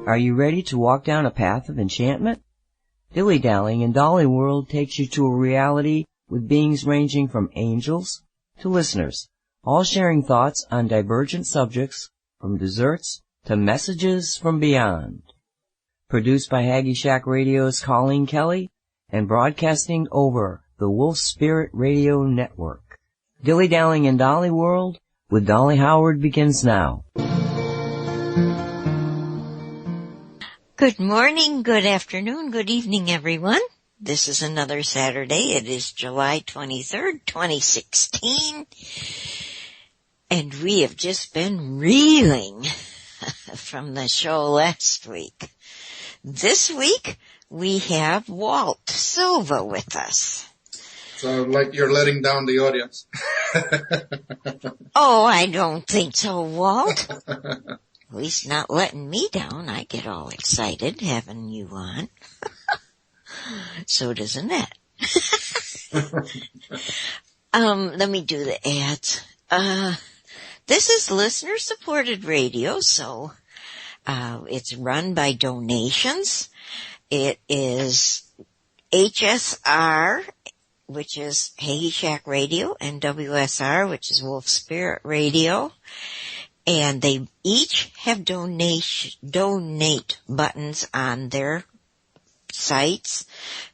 Are you ready to walk down a path of enchantment? Dilly Dallying in Dollyworld takes you to a reality with beings ranging from angels to listeners, all sharing thoughts on divergent subjects, from desserts to messages from beyond. Produced by Haggy Shack Radio's Colleen Kelly and broadcasting over the Wolf Spirit Radio Network. Dilly Dallying in Dollyworld with Dolly Howard begins now. Good morning, good afternoon, good evening, everyone. This is another Saturday. It is July 23rd, 2016. And we have just been reeling from the show last week. This week, we have Walt Silva with us. So, like, you're letting down the audience. Oh, I don't think so, Walt. At least not letting me down. I get all excited having you on. So does Annette. Let me do the ads. This is listener-supported radio, so it's run by donations. It is HSR, which is Haggy Shack Radio, and WSR, which is Wolf Spirit Radio. And they each have donate buttons on their sites.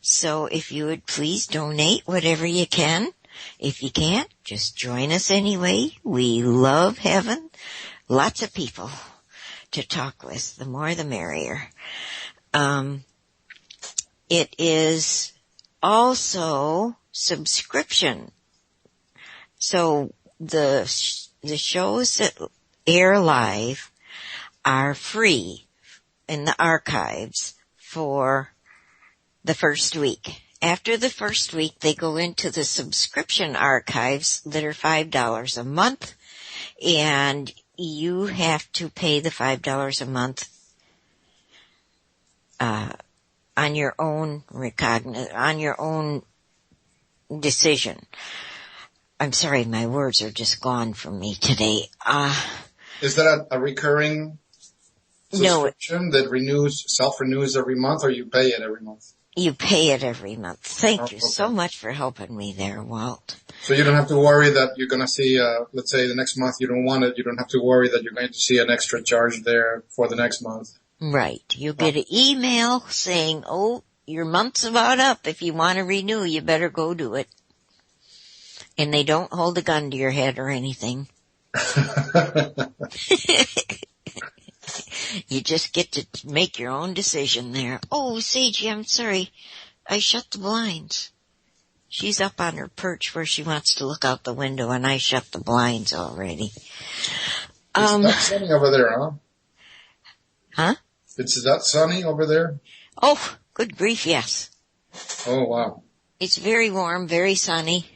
So if you would please donate whatever you can. If you can't, just join us anyway. We love having lots of people to talk with. The more the merrier. It is also subscription. So the shows that air live are free in the archives for the first week. After the first week, they go into the subscription archives that are $5 a month, and you have to pay the $5 a month on your own decision. I'm sorry, my words are just gone from me today. Is that a recurring subscription that self-renews every month, or you pay it every month? You pay it every month. Thank you so much for helping me there, Walt. So you don't have to worry that you're going to see, let's say the next month you don't want it, you don't have to worry that you're going to see an extra charge there for the next month. Right. You'll get an email saying, oh, your month's about up. If you want to renew, you better go do it. And they don't hold a gun to your head or anything. You just get to make your own decision there. Oh, Sagey, I'm sorry. I shut the blinds. She's up on her perch where she wants to look out the window, and I shut the blinds already. It's not sunny over there, huh? Huh? Is that sunny over there? Oh, good grief, yes. Oh, wow. It's very warm, very sunny.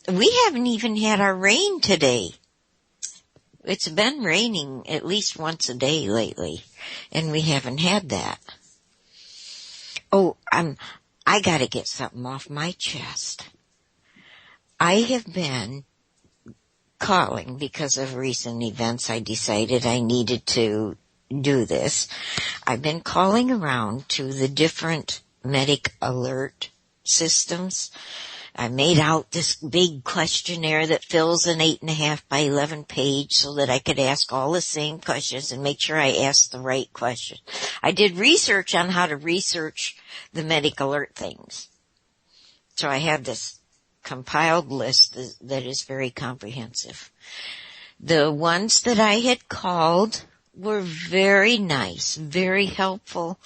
We haven't even had our rain today. It's been raining at least once a day lately, and we haven't had that. Oh, I gotta get something off my chest. I have been calling because of recent events. I decided I needed to do this. I've been calling around to the different medic alert systems. I made out this big questionnaire that fills an 8.5 by 11 page so that I could ask all the same questions and make sure I asked the right question. I did research on how to research the medic alert things. So I have this compiled list that is very comprehensive. The ones that I had called were very nice, very helpful.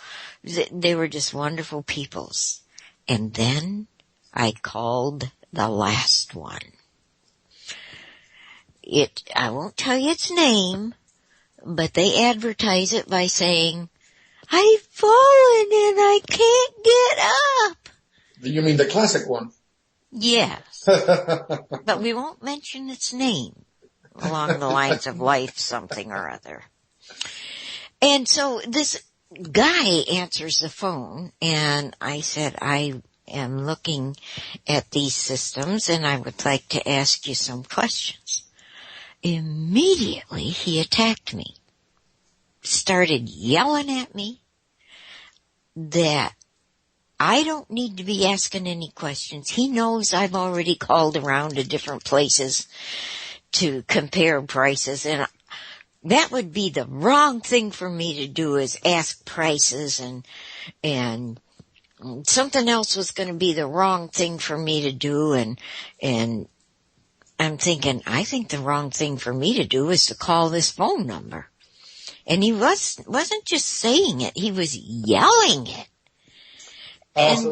They were just wonderful peoples. And then I called the last one. I won't tell you its name, but they advertise it by saying, I've fallen and I can't get up. You mean the classic one? Yes. But we won't mention its name along the lines of life something or other. And so this guy answers the phone, and I said, I am looking at these systems and I would like to ask you some questions. Immediately he attacked me. started yelling at me that I don't need to be asking any questions. He knows I've already called around to different places to compare prices, and that would be the wrong thing for me to do, is ask prices, and something else was going to be the wrong thing for me to do, and I'm thinking, I think the wrong thing for me to do is to call this phone number. And he wasn't just saying it, he was yelling it.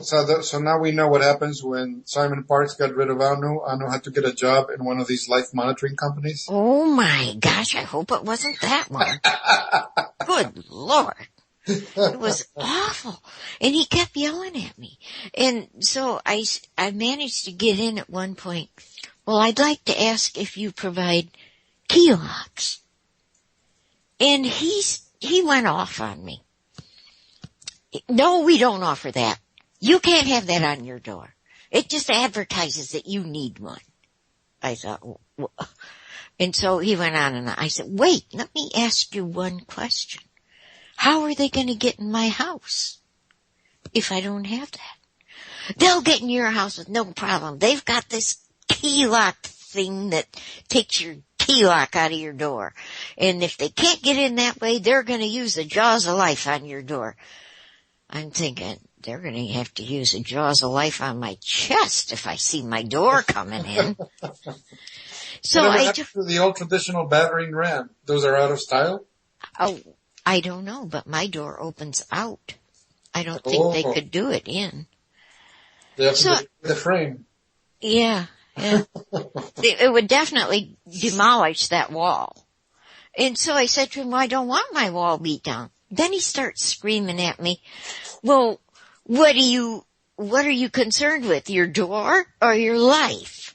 So now we know what happens when Simon Parks got rid of Anu. Anu had to get a job in one of these life monitoring companies. Oh my gosh, I hope it wasn't that one. Good Lord. It was awful. And he kept yelling at me. And so I managed to get in at one point. Well, I'd like to ask if you provide key locks. And he went off on me. No, we don't offer that. You can't have that on your door. It just advertises that you need one. I thought, and so he went on and on. I said, wait, let me ask you one question. How are they going to get in my house if I don't have that? They'll get in your house with no problem. They've got this key lock thing that takes your key lock out of your door. And if they can't get in that way, they're going to use the jaws of life on your door. I'm thinking, they're going to have to use the jaws of life on my chest if I see my door coming in. So the old traditional battering ram, those are out of style? Oh, I don't know, but my door opens out. I don't think they could do it in. They have to get the frame. Yeah. It would definitely demolish that wall. And so I said to him, well, I don't want my wall beat down. Then he starts screaming at me, well, what are you concerned with, your door or your life?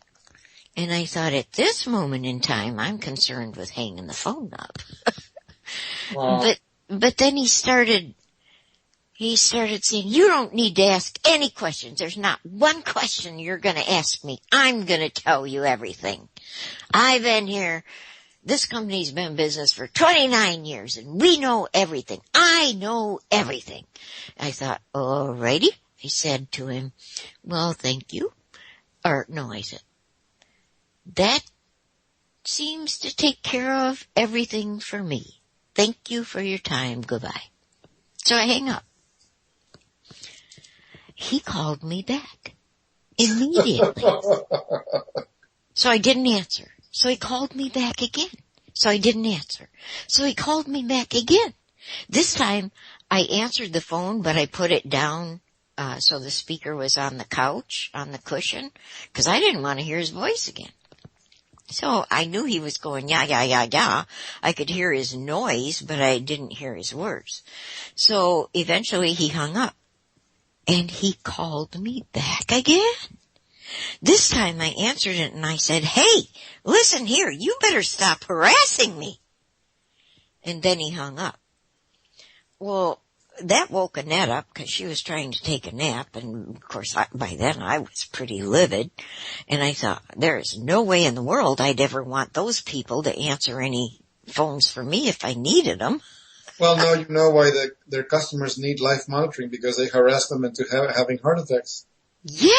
And I thought, at this moment in time, I'm concerned with hanging the phone up. Wow. But then he started saying, you don't need to ask any questions. There's not one question you're going to ask me. I'm going to tell you everything. I've been here. This company's been in business for 29 years and we know everything. I know everything. I thought, alrighty. I said to him, well, thank you. Or no, I said, that seems to take care of everything for me. Thank you for your time. Goodbye. So I hang up. He called me back immediately. So I didn't answer. So he called me back again. So I didn't answer. So he called me back again. This time I answered the phone, but I put it down so the speaker was on the couch, on the cushion, because I didn't want to hear his voice again. So I knew he was going, yeah, yeah, yeah, yeah. I could hear his noise, but I didn't hear his words. So eventually he hung up. And he called me back again. This time I answered it and I said, hey, listen here, you better stop harassing me. And then he hung up. Well, that woke Annette up because she was trying to take a nap. And of course, by then I was pretty livid. And I thought, there is no way in the world I'd ever want those people to answer any phones for me if I needed them. Well, now you know why their customers need life monitoring, because they harass them into having heart attacks. Yeah.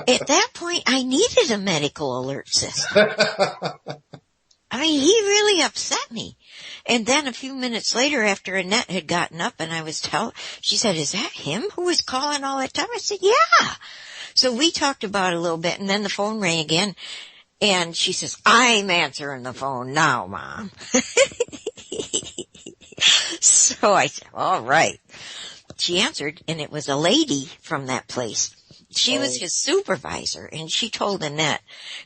At that point, I needed a medical alert system. I mean, he really upset me. And then a few minutes later, after Annette had gotten up and I was she said, is that him who was calling all that time? I said, yeah. So we talked about it a little bit, and then the phone rang again. And she says, I'm answering the phone now, Mom. So I said, all right. She answered, and it was a lady from that place. She was his supervisor, and she told Annette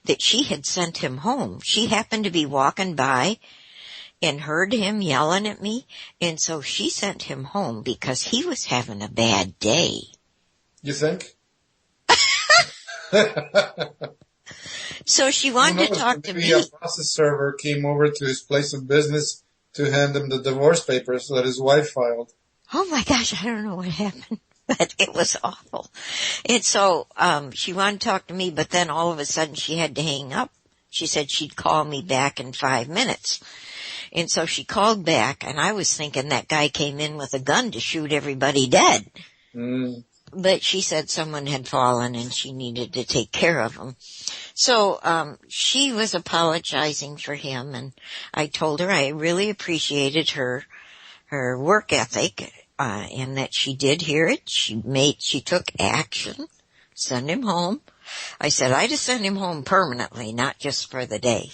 that she had sent him home. She happened to be walking by and heard him yelling at me, and so she sent him home because he was having a bad day. You think? So she wanted to talk to me. A process server came over to his place of business to hand him the divorce papers that his wife filed. Oh my gosh, I don't know what happened, but it was awful. And so, she wanted to talk to me, but then all of a sudden she had to hang up. She said she'd call me back in 5 minutes. And so she called back, and I was thinking that guy came in with a gun to shoot everybody dead. Mm. But she said someone had fallen and she needed to take care of him. So she was apologizing for him, and I told her I really appreciated her work ethic, and that she did hear it. She took action, send him home. I said I'd have sent him home permanently, not just for the day.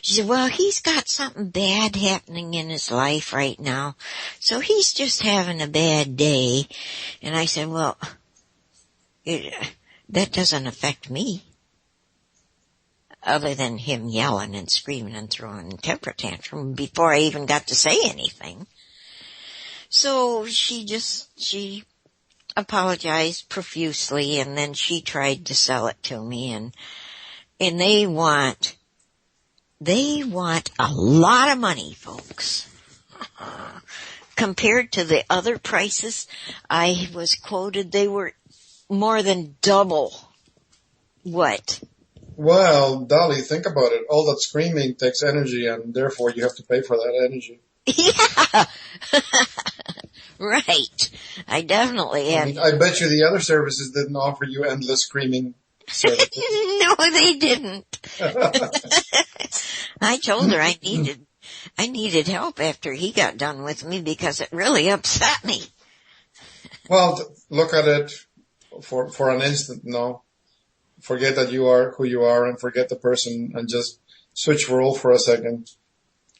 She said, well, he's got something bad happening in his life right now, so he's just having a bad day. And I said, well, that doesn't affect me, other than him yelling and screaming and throwing a temper tantrum before I even got to say anything. So she apologized profusely, and then she tried to sell it to me, and they want a lot of money, folks. Compared to the other prices I was quoted, they were more than double what? Well, Dolly, think about it. All that screaming takes energy, and therefore you have to pay for that energy. Yeah. Right. I definitely have. I bet you the other services didn't offer you endless screaming services. No, they didn't. I told her I needed help after he got done with me because it really upset me. Well, look at it for an instant, no. Forget that you are who you are and forget the person and just switch role for a second.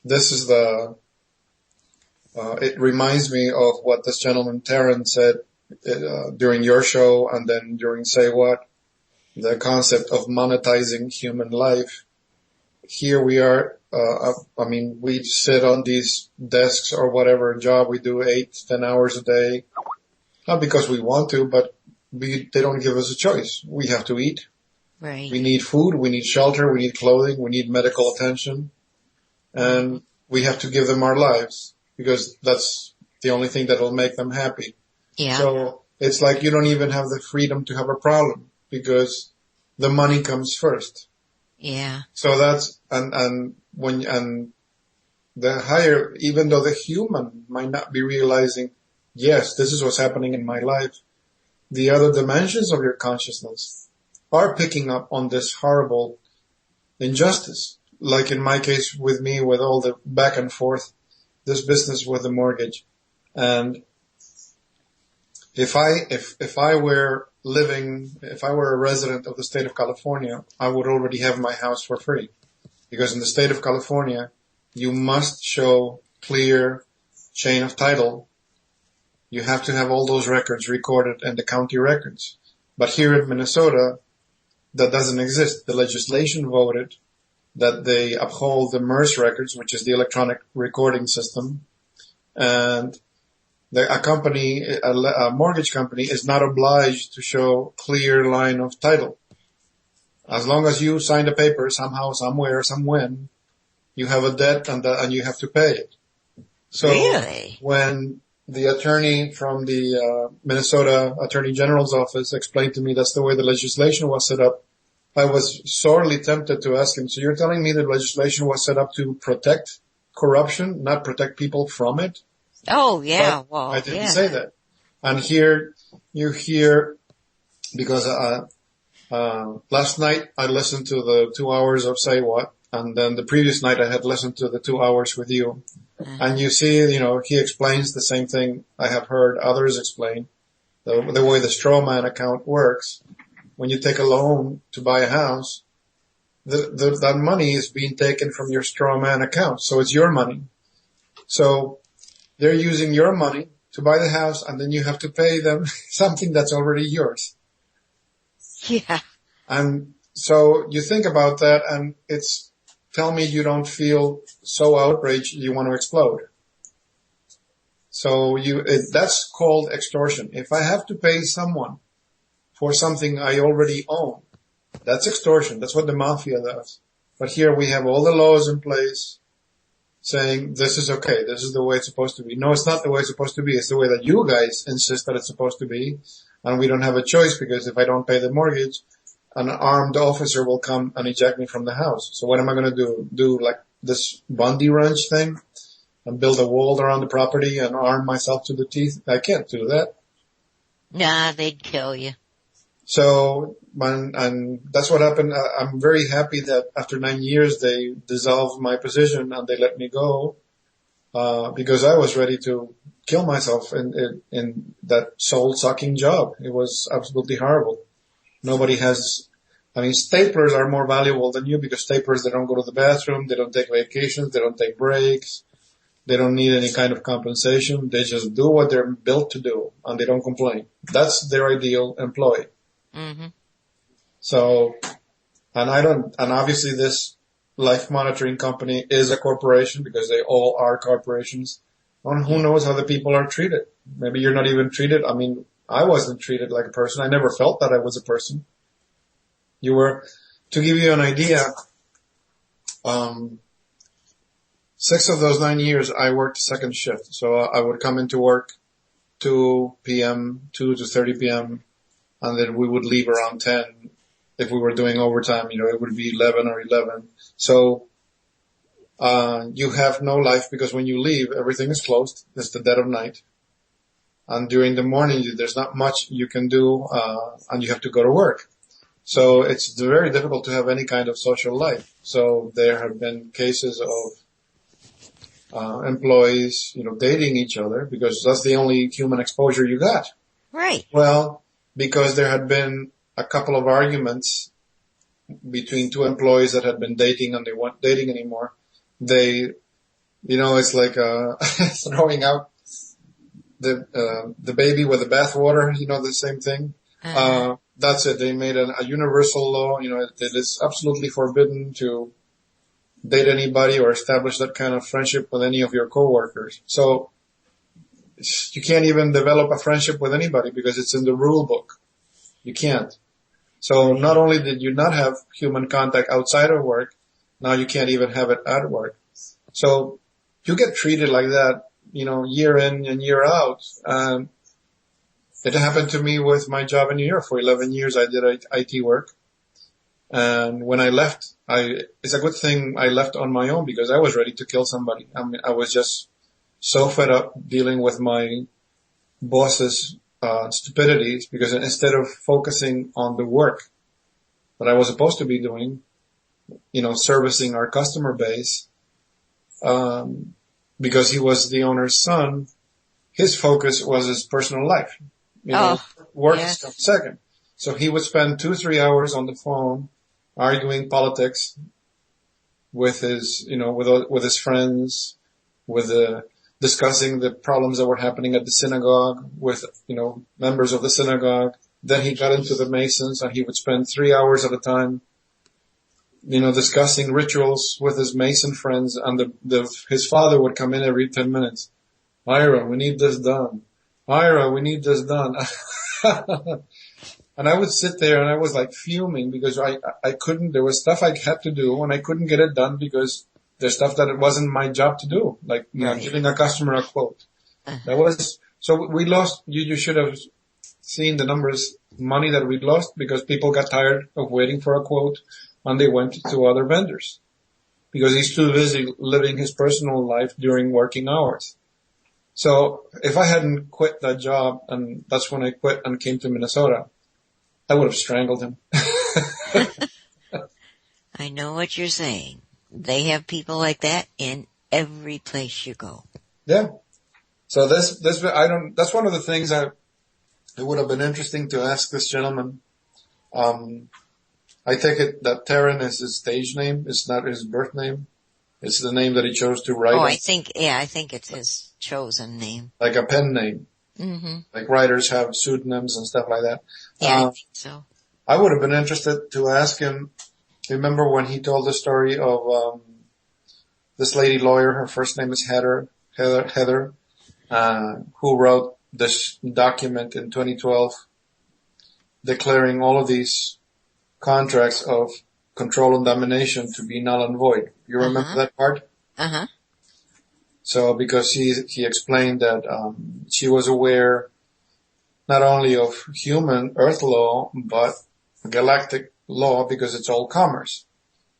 This is it reminds me of what this gentleman Taryn said during your show and then during Say What, the concept of monetizing human life. Here we are, we sit on these desks or whatever job we do 8-10 hours a day, not because we want to, but they don't give us a choice. We have to eat. Right. We need food, we need shelter, we need clothing, we need medical attention, and we have to give them our lives because that's the only thing that will make them happy. Yeah. So it's like you don't even have the freedom to have a problem because the money comes first. Yeah. So that's, and the higher, even though the human might not be realizing, yes, this is what's happening in my life, the other dimensions of your consciousness are picking up on this horrible injustice. Like in my case with me, with all the back and forth, this business with the mortgage. And if I were a resident of the state of California, I would already have my house for free. Because in the state of California, you must show clear chain of title. You have to have all those records recorded in the county records. But here in Minnesota, that doesn't exist. The legislation voted that they uphold the MERS records, which is the electronic recording system. And a mortgage company is not obliged to show clear line of title. As long as you signed a paper somehow, somewhere, somewhen, you have a debt and you have to pay it. So really? When the attorney from the Minnesota Attorney General's office explained to me that's the way the legislation was set up, I was sorely tempted to ask him, so you're telling me the legislation was set up to protect corruption, not protect people from it? Oh, yeah. But well, I didn't yeah. say that. And here you hear, because last night I listened to the 2 hours of Say What, and then the previous night I had listened to the 2 hours with you. And you see, he explains the same thing I have heard others explain, the way the straw man account works. When you take a loan to buy a house, that money is being taken from your straw man account. So it's your money. So they're using your money to buy the house, and then you have to pay them something that's already yours. Yeah. And so you think about that, and tell me you don't feel so outraged you want to explode. So that's called extortion. If I have to pay someone for something I already own, that's extortion. That's what the mafia does. But here we have all the laws in place saying this is okay. This is the way it's supposed to be. No, it's not the way it's supposed to be. It's the way that you guys insist that it's supposed to be. And we don't have a choice because if I don't pay the mortgage, an armed officer will come and eject me from the house. So what am I going to do? Do like this Bundy Ranch thing and build a wall around the property and arm myself to the teeth. I can't do that. Nah, they'd kill you. So, and that's what happened. I'm very happy that after 9 years they dissolved my position and they let me go, because I was ready to kill myself in that soul-sucking job. It was absolutely horrible. Staplers are more valuable than you because staplers, they don't go to the bathroom, they don't take vacations, they don't take breaks, they don't need any kind of compensation. They just do what they're built to do and they don't complain. That's their ideal employee. Mm-hmm. So, and obviously this life monitoring company is a corporation because they all are corporations. And who knows how the people are treated? Maybe you're not even treated. I mean, I wasn't treated like a person. I never felt that I was a person. To give you an idea, 6 of those 9 years I worked second shift. So I would come into work 2 p.m., 2 to 30 p.m., and then we would leave around 10. If we were doing overtime, it would be 11 or 11. So, you have no life because when you leave, everything is closed. It's the dead of night. And during the morning, there's not much you can do, and you have to go to work. So it's very difficult to have any kind of social life. So there have been cases of, employees, dating each other because that's the only human exposure you got. Right. Well, because there had been a couple of arguments between 2 employees that had been dating and they weren't dating anymore. It's like, throwing out the baby with the bathwater, the same thing. Uh-huh. That's it. They made a universal law, it is absolutely forbidden to date anybody or establish that kind of friendship with any of your coworkers. So you can't even develop a friendship with anybody because it's in the rule book. You can't. So not only did you not have human contact outside of work, now you can't even have it at work. So you get treated like that, year in and year out. It happened to me with my job in New York. For 11 years I did IT work. And when I left, it's a good thing I left on my own because I was ready to kill somebody. I was just so fed up dealing with my boss's stupidities because instead of focusing on the work that I was supposed to be doing, servicing our customer base, because he was the owner's son, his focus was his personal life. Work yes. comes second. So he would spend 2-3 hours on the phone arguing politics with his, with his friends, discussing the problems that were happening at the synagogue with, members of the synagogue. Then he got into the Masons and he would spend 3 hours at a time, discussing rituals with his Mason friends, and his father would come in every 10 minutes. Ira, we need this done. Ira, we need this done. And I would sit there and I was like fuming because I couldn't, there was stuff I had to do and I couldn't get it done because there's stuff that it wasn't my job to do, like, giving a customer a quote. So we lost, you should have seen the numbers, money that we lost because people got tired of waiting for a quote and they went to other vendors because he's too busy living his personal life during working hours. So if I hadn't quit that job, and that's when I quit and came to Minnesota, I would have strangled him. I know what you're saying. They have people like that in every place you go. Yeah. So that's one of the things it would have been interesting to ask this gentleman. I take it that Terran is his stage name. It's not his birth name. It's the name that he chose to write. I think it's his chosen name. Like a pen name. Mm-hmm. Like writers have pseudonyms and stuff like that. Yeah, I think so. I would have been interested to ask him, remember when he told the story of, this lady lawyer, her first name is Heather, who wrote this document in 2012 declaring all of these contracts of control and domination to be null and void. You remember that part? Uh-huh. So because he explained that, she was aware not only of human earth law, but galactic law because it's all commerce.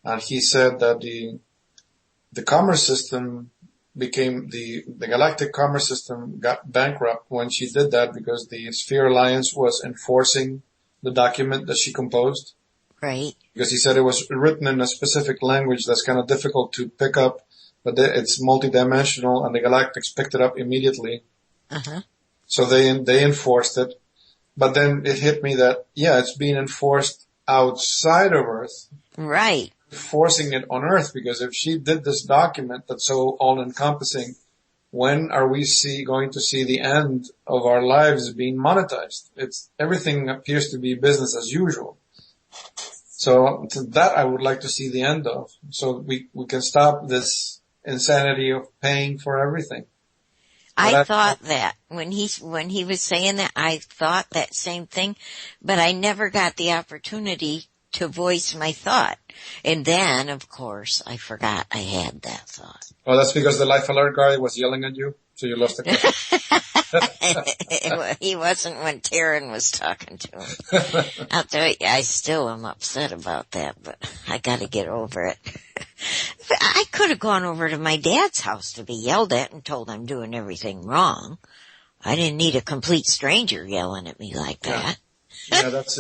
And he said that the commerce system became the galactic commerce system got bankrupt when she did that because the Sphere Alliance was enforcing the document that she composed. Right. Because he said it was written in a specific language that's kind of difficult to pick up, but it's multidimensional, and the Galactics picked it up immediately. Uh-huh. So they enforced it. But then it hit me that, yeah, it's being enforced outside of Earth. Right. Forcing it on Earth, because if she did this document that's so all-encompassing, when are we going to see the end of our lives being monetized? Everything appears to be business as usual. So that I would like to see the end of, so we can stop this insanity of paying for everything. I thought that when he was saying that, I thought that same thing, but I never got the opportunity to voice my thought. And then, of course, I forgot I had that thought. Oh, that's because the life alert guy was yelling at you, so you lost the question. He wasn't when Taryn was talking to him. I'll tell you, I still am upset about that, but I gotta get over it. I could have gone over to my dad's house to be yelled at and told I'm doing everything wrong. I didn't need a complete stranger yelling at me like that. Yeah, that's,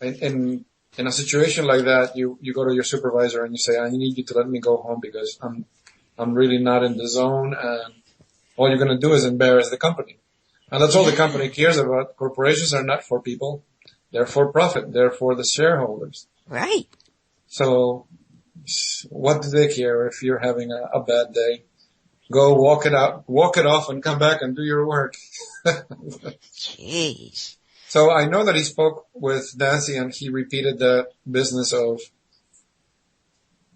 in a situation like that, you go to your supervisor and you say, I need you to let me go home because I'm really not in the zone, and all you're going to do is embarrass the company. And that's all the company cares about. Corporations are not for people. They're for profit. They're for the shareholders. Right. So what do they care if you're having a bad day? Go walk it off and come back and do your work. Jeez. So I know that he spoke with Nancy and he repeated that business of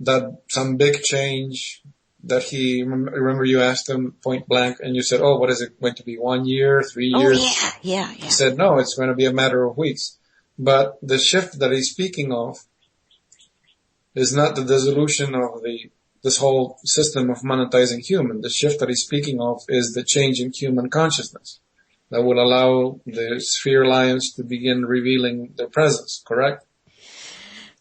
that some big change that remember you asked him point blank and you said, oh, what is it going to be? 1 year, 3 years? Oh, yeah. He said, no, it's going to be a matter of weeks. But the shift that he's speaking of is not the dissolution of this whole system of monetizing human. The shift that he's speaking of is the change in human consciousness that will allow the Sphere Alliance to begin revealing their presence, correct?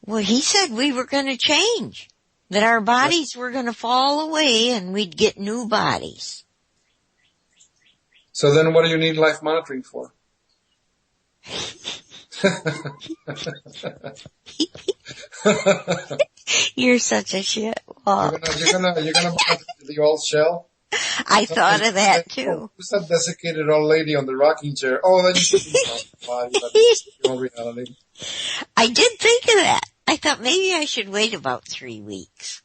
Well, he said we were going to change. That our bodies were going to fall away and we'd get new bodies. So then what do you need life monitoring for? You're such a shit. Walt. You're gonna monitor the old shell? I thought of that too. Oh, who's that desiccated old lady on the rocking chair? Oh, then you should be body, but your reality. I did think of that. I thought maybe I should wait about 3 weeks.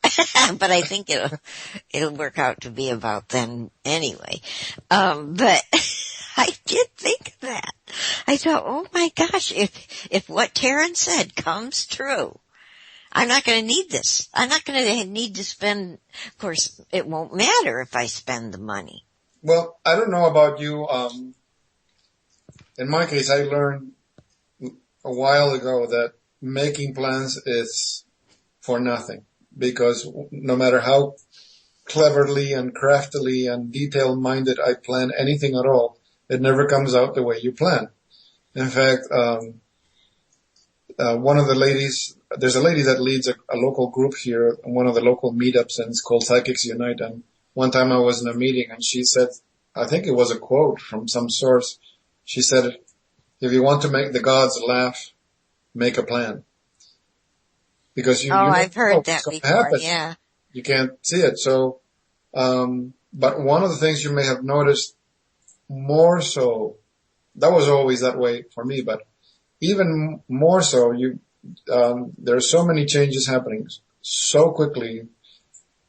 But I think it'll work out to be about then anyway. But I did think of that. I thought, oh my gosh, if what Taryn said comes true, I'm not going to need this. I'm not going to need to spend, of course, it won't matter if I spend the money. Well, I don't know about you. In my case, I learned a while ago that making plans is for nothing, because no matter how cleverly and craftily and detail-minded I plan anything at all, it never comes out the way you plan. In fact, one of the ladies, there's a lady that leads a local group here, one of the local meetups, and it's called Psychics Unite. And one time I was in a meeting and she said, I think it was a quote from some source. She said, if you want to make the gods laugh, make a plan. Because I've heard that before, happen. Yeah. You can't see it. So, but one of the things you may have noticed more so, that was always that way for me, but even more so, there are so many changes happening so quickly.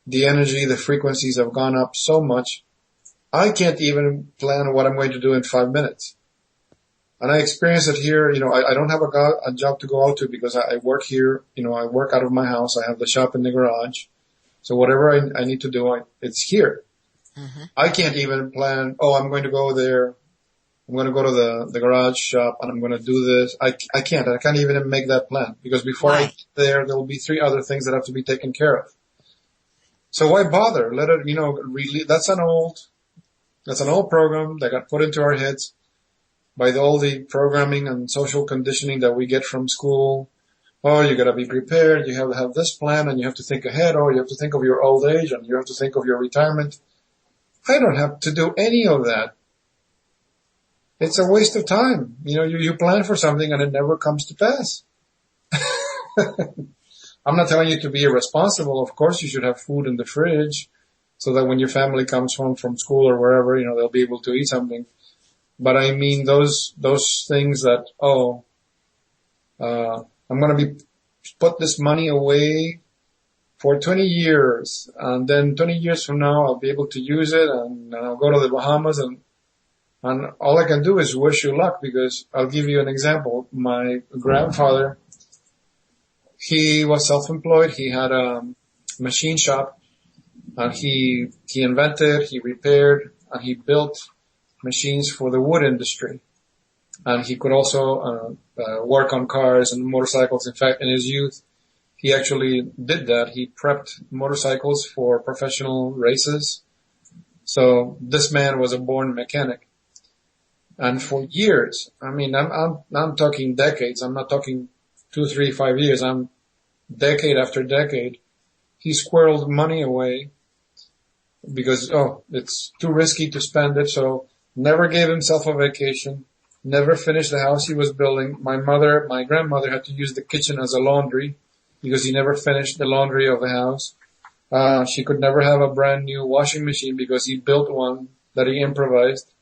The energy, the frequencies have gone up so much. I can't even plan what I'm going to do in 5 minutes. And I experience it here. I don't have a job to go out to because I work here. I work out of my house. I have the shop in the garage. So whatever I need to do, it's here. Mm-hmm. I can't even plan, I'm going to go there. I'm going to go to the garage shop and I'm going to do this. I can't even make that plan because before I get there will be 3 other things that have to be taken care of. So why bother? Let it, really, that's an old program that got put into our heads by all the programming and social conditioning that we get from school. oh, you gotta be prepared, you have to have this plan, and you have to think ahead, or you have to think of your old age, and you have to think of your retirement. I don't have to do any of that. It's a waste of time. You plan for something and it never comes to pass. I'm not telling you to be irresponsible. Of course you should have food in the fridge so that when your family comes home from school or wherever, they'll be able to eat something. But I mean those things that, I'm going to put this money away for 20 years, and then 20 years from now I'll be able to use it, and I'll go to the Bahamas, and all I can do is wish you luck, because I'll give you an example. My grandfather, he was self-employed. He had a machine shop, and he invented, he repaired, and he built machines for the wood industry. And he could also work on cars and motorcycles. In fact, in his youth, he actually did that. He prepped motorcycles for professional races. So this man was a born mechanic. And for years, I mean, I'm talking decades. I'm not talking 2, 3, 5 years. I'm decade after decade. He squirreled money away because, it's too risky to spend it. So never gave himself a vacation. Never finished the house he was building. My grandmother had to use the kitchen as a laundry because he never finished the laundry of the house. She could never have a brand new washing machine because he built one that he improvised.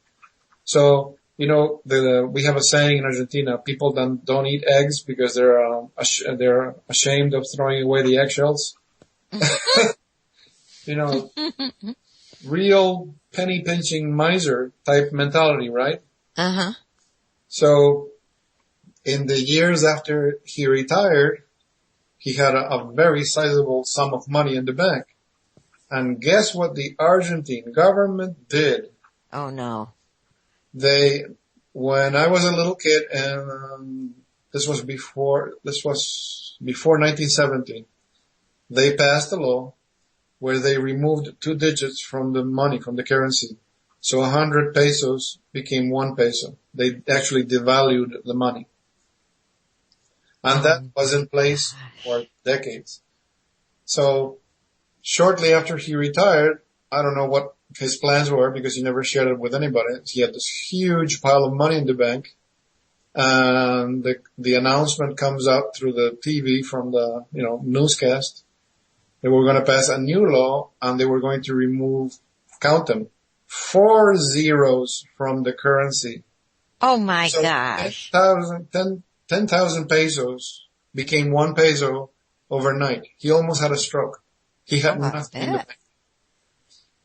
So, we have a saying in Argentina, people don't eat eggs because they're ashamed of throwing away the eggshells. Real penny pinching miser type mentality, right? Uh-huh. So in the years after he retired, he had a very sizable sum of money in the bank. And guess what the Argentine government did? Oh no. When I was a little kid, and this was before 1970, they passed a law where they removed 2 digits from the money, from the currency. So 100 pesos became 1 peso. They actually devalued the money. And that was in place for decades. So shortly after he retired, I don't know what his plans were because he never shared it with anybody. He had this huge pile of money in the bank. And the announcement comes out through the TV from the, newscast. They were going to pass a new law and they were going to count them, 4 zeros from the currency. Oh my gosh. 10,000 pesos became 1 peso overnight. He almost had a stroke. He had nothing in the bank.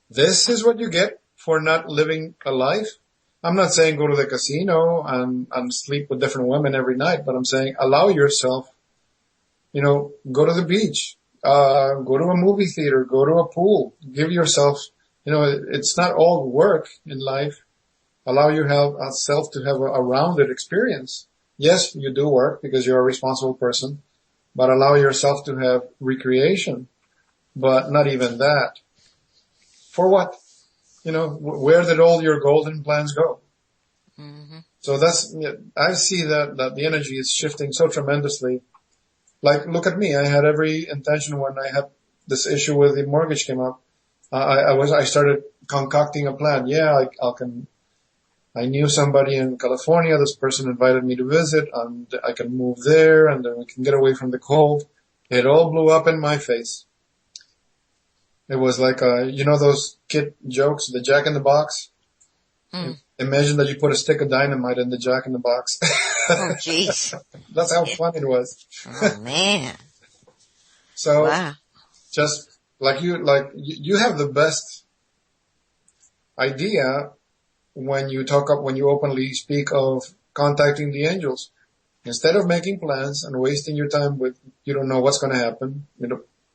This is what you get for not living a life. I'm not saying go to the casino and sleep with different women every night, but I'm saying allow yourself, go to the beach, go to a movie theater, go to a pool, give yourself, it's not all work in life. Allow yourself to have a rounded experience. Yes, you do work because you're a responsible person, but allow yourself to have recreation, but not even that. For what? Where did all your golden plans go? Mm-hmm. So I see that the energy is shifting so tremendously. Like, look at me. I had every intention when I had this issue with the mortgage came up. I started concocting a plan. Yeah, I knew somebody in California. This person invited me to visit, and I can move there, and then we can get away from the cold. It all blew up in my face. It was like, those kid jokes, the Jack in the Box. Mm. Imagine that you put a stick of dynamite in the Jack in the Box. Oh, jeez. That's how fun it was. Oh, man. So, wow. Just you have the best idea when you openly speak of contacting the angels. Instead of making plans and wasting your time with, you don't know what's going to happen,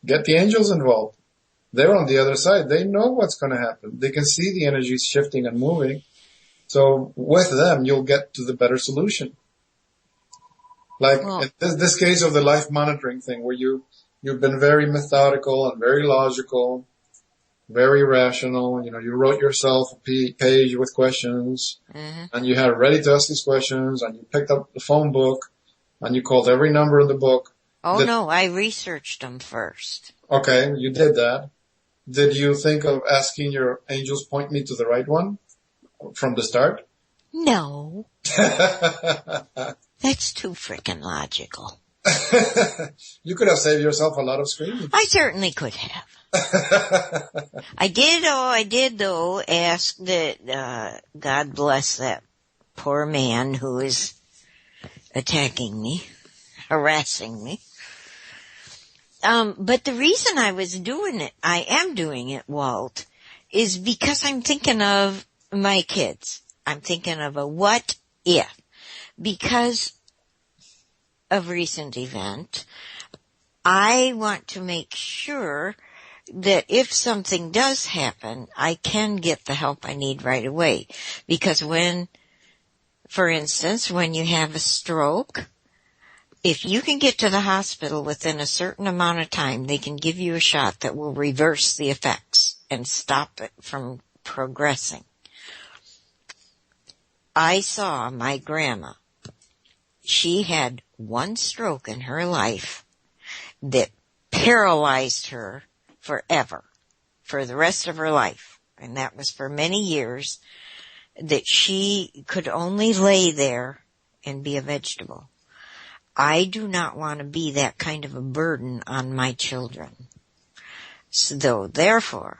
get the angels involved. They're on the other side. They know what's going to happen. They can see the energies shifting and moving. So with them, you'll get to the better solution. Like in this case of the life monitoring thing where you've been very methodical and very logical, very rational. You wrote yourself a page with questions and you had ready to ask these questions and you picked up the phone book and you called every number in the book Oh, no, I researched them first. Okay, you did that. Did you think of asking your angels point me to the right one from the start? No. That's too frickin' logical. You could have saved yourself a lot of screaming. I certainly could have. I did though ask that, God bless that poor man who is attacking me, harassing me. But the reason I am doing it, Walt, is because I'm thinking of my kids. I'm thinking of a what if. Because of recent event, I want to make sure that if something does happen, I can get the help I need right away. Because for instance, when you have a stroke, if you can get to the hospital within a certain amount of time, they can give you a shot that will reverse the effects and stop it from progressing. I saw my grandma. She had one stroke in her life that paralyzed her forever, for the rest of her life. And that was for many years, that she could only lay there and be a vegetable. I do not want to be that kind of a burden on my children. So therefore,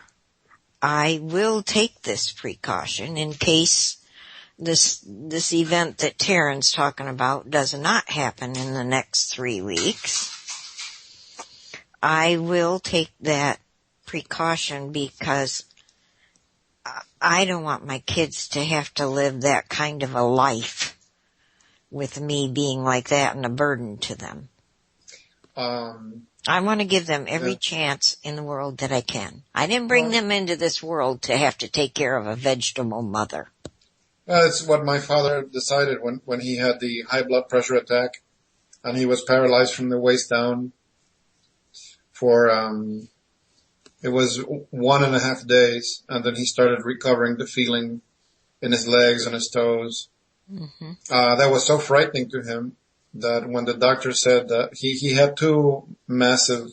I will take this precaution in case this event that Taryn's talking about does not happen in the next 3 weeks. I will take that precaution because I don't want my kids to have to live that kind of a life with me being like that and a burden to them. I want to give them every chance in the world that I can. I didn't bring them into this world to have to take care of a vegetable mother. It's what my father decided when he had the high blood pressure attack and he was paralyzed from the waist down for, it was 1.5 days, and then he started recovering the feeling in his legs and his toes. Mm-hmm. That was so frightening to him that when the doctor said that he had 2 massive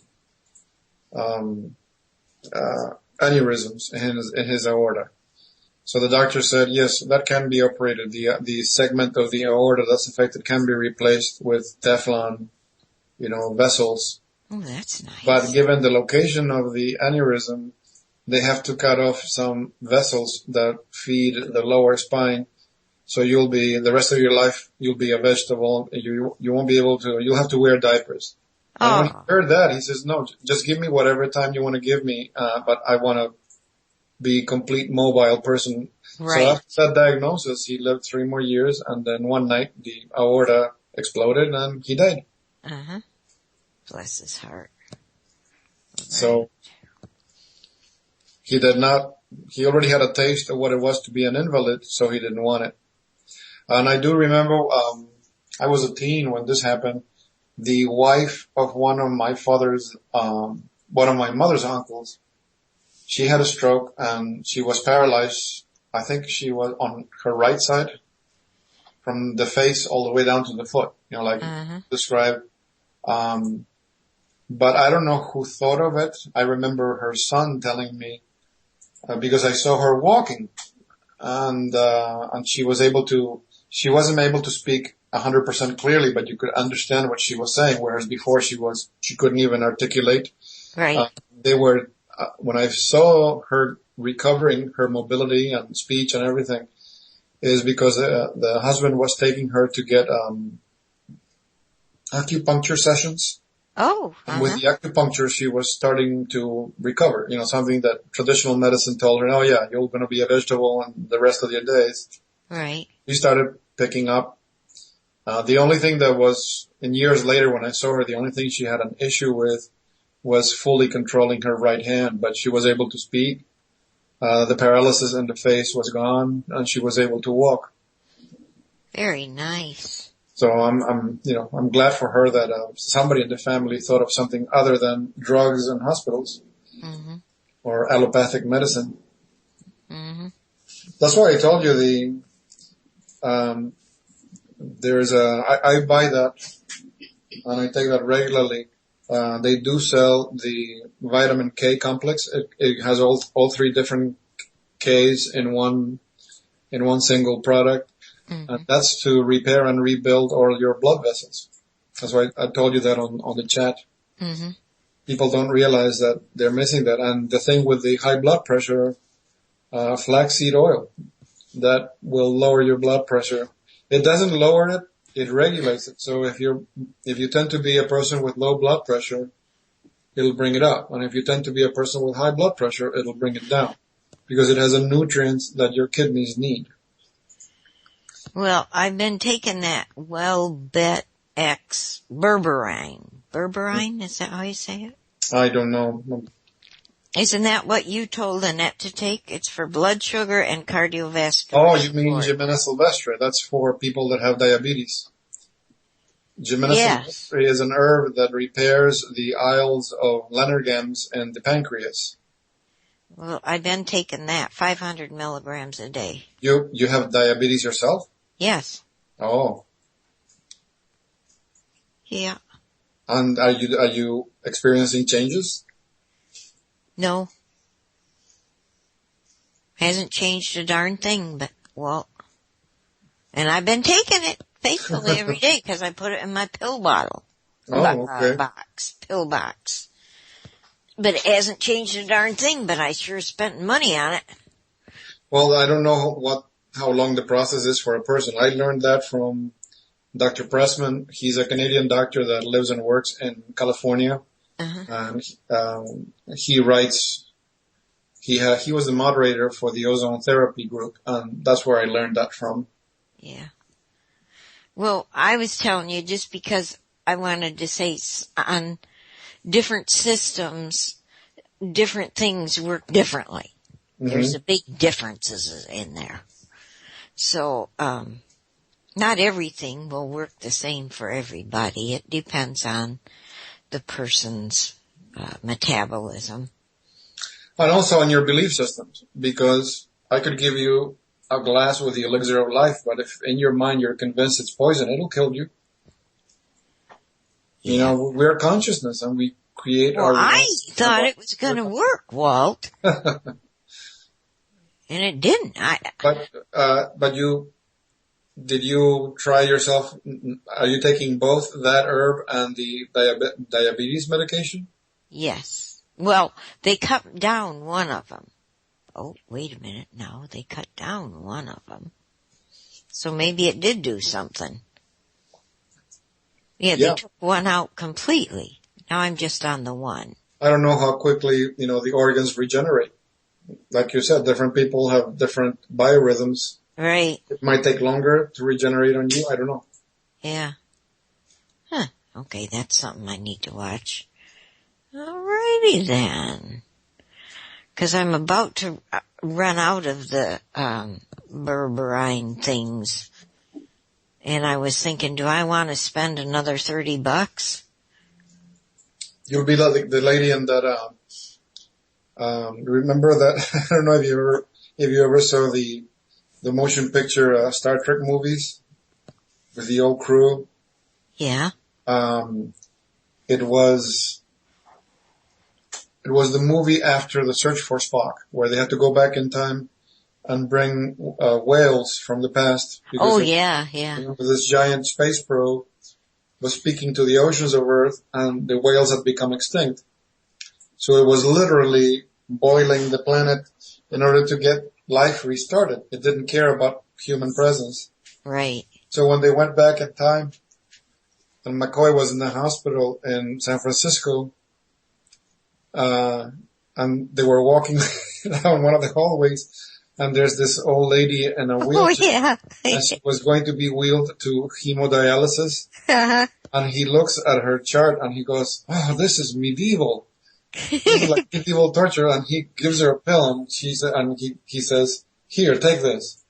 aneurysms in his aorta. So the doctor said, yes, that can be operated. The segment of the aorta that's affected can be replaced with Teflon, vessels. Oh, that's nice. But given the location of the aneurysm, they have to cut off some vessels that feed the lower spine. So the rest of your life, you'll be a vegetable. You won't be able to, you'll have to wear diapers. And when he heard that, he says, no, just give me whatever time you want to give me, but I want to be a complete mobile person. Right. So after that diagnosis, he lived 3 more years, and then one night the aorta exploded and he died. Uh-huh. Bless his heart. Right. So he already had a taste of what it was to be an invalid, so he didn't want it. And I do remember, I was a teen when this happened. The wife of one of my mother's uncles, she had a stroke and she was paralyzed. I think she was on her right side from the face all the way down to the foot, described. But I don't know who thought of it. I remember her son telling me, because I saw her walking and she wasn't able to speak 100% clearly, but you could understand what she was saying, whereas before she couldn't even articulate. Right. When I saw her recovering her mobility and speech and everything, is because the husband was taking her to get acupuncture sessions. Oh. And with the acupuncture, she was starting to recover. Something that traditional medicine told her, oh yeah, you're going to be a vegetable and the rest of your days. Right. She started picking up. The only thing that was, in years later when I saw her, the only thing she had an issue with was fully controlling her right hand, but she was able to speak. The paralysis in the face was gone, and she was able to walk. Very nice. So I'm glad for her that somebody in the family thought of something other than drugs and hospitals, mm-hmm. or allopathic medicine. Mm-hmm. That's why I told you I buy that, and I take that regularly. They do sell the vitamin K complex. It has all three different Ks in one single product. Mm-hmm. And that's to repair and rebuild all your blood vessels. That's why I told you that on the chat. Mm-hmm. People don't realize that they're missing that. And the thing with the high blood pressure, flaxseed oil, that will lower your blood pressure. It doesn't lower it, it regulates it. So if you tend to be a person with low blood pressure, it'll bring it up. And if you tend to be a person with high blood pressure, it'll bring it down. Because it has a nutrient that your kidneys need. Well, I've been taking that WellBet X berberine. Berberine, is that how you say it? I don't know. Isn't that what you told Annette to take? It's for blood sugar and cardiovascular. Oh, you mean Jimena sylvestre. That's for people that have diabetes. Jimena sylvestre is an herb that repairs the aisles of Langerhans and the pancreas. Well, I've been taking that, 500 milligrams a day. You have diabetes yourself? Yes. Oh. Yeah. And are you experiencing changes? No. Hasn't changed a darn thing, but, well, and I've been taking it faithfully every day because I put it in my pill bottle. Oh, okay. Pill box. But it hasn't changed a darn thing, but I sure spent money on it. Well, I don't know how long the process is for a person. I learned that from Dr. Pressman. He's a Canadian doctor that lives and works in California. Uh-huh. And he writes, he was the moderator for the ozone therapy group, and that's where I learned that from. Yeah. Well, I was telling you just because I wanted to say on different systems, different things work differently. Mm-hmm. There's a big differences in there. So, not everything will work the same for everybody. It depends on the person's metabolism. And also on your belief systems, because I could give you a glass with the elixir of life, but if in your mind you're convinced it's poison, it'll kill you. Yeah. You know, we're consciousness and we create our... Well, I thought it was going to work, Walt. And it didn't. But did you try yourself? Are you taking both that herb and the diabetes medication? Yes. Well, they cut down one of them. Oh, wait a minute. No, they cut down one of them. So maybe it did do something. Yeah, they took one out completely. Now I'm just on the one. I don't know how quickly, the organs regenerate. Like you said, different people have different biorhythms. Right. It might take longer to regenerate on you. I don't know. Yeah. Huh. Okay, that's something I need to watch. Alrighty then. 'Cause I'm about to run out of the berberine things. And I was thinking, do I want to spend another $30? You'll be like the lady in that, remember that, I don't know if you ever saw the motion picture, Star Trek movies with the old crew. Yeah. It was the movie after The Search for Spock, where they had to go back in time and bring, whales from the past. Yeah. This giant space probe was speaking to the oceans of Earth and the whales had become extinct. So it was literally boiling the planet in order to get life restarted. It didn't care about human presence. Right. So when they went back in time and McCoy was in the hospital in San Francisco, and they were walking down one of the hallways and there's this old lady in a wheelchair. Oh, yeah. And she was going to be wheeled to hemodialysis. Uh-huh. And he looks at her chart and he goes, oh, this is medieval. This is like medieval torture. And he gives her a pill and he says, here, take this.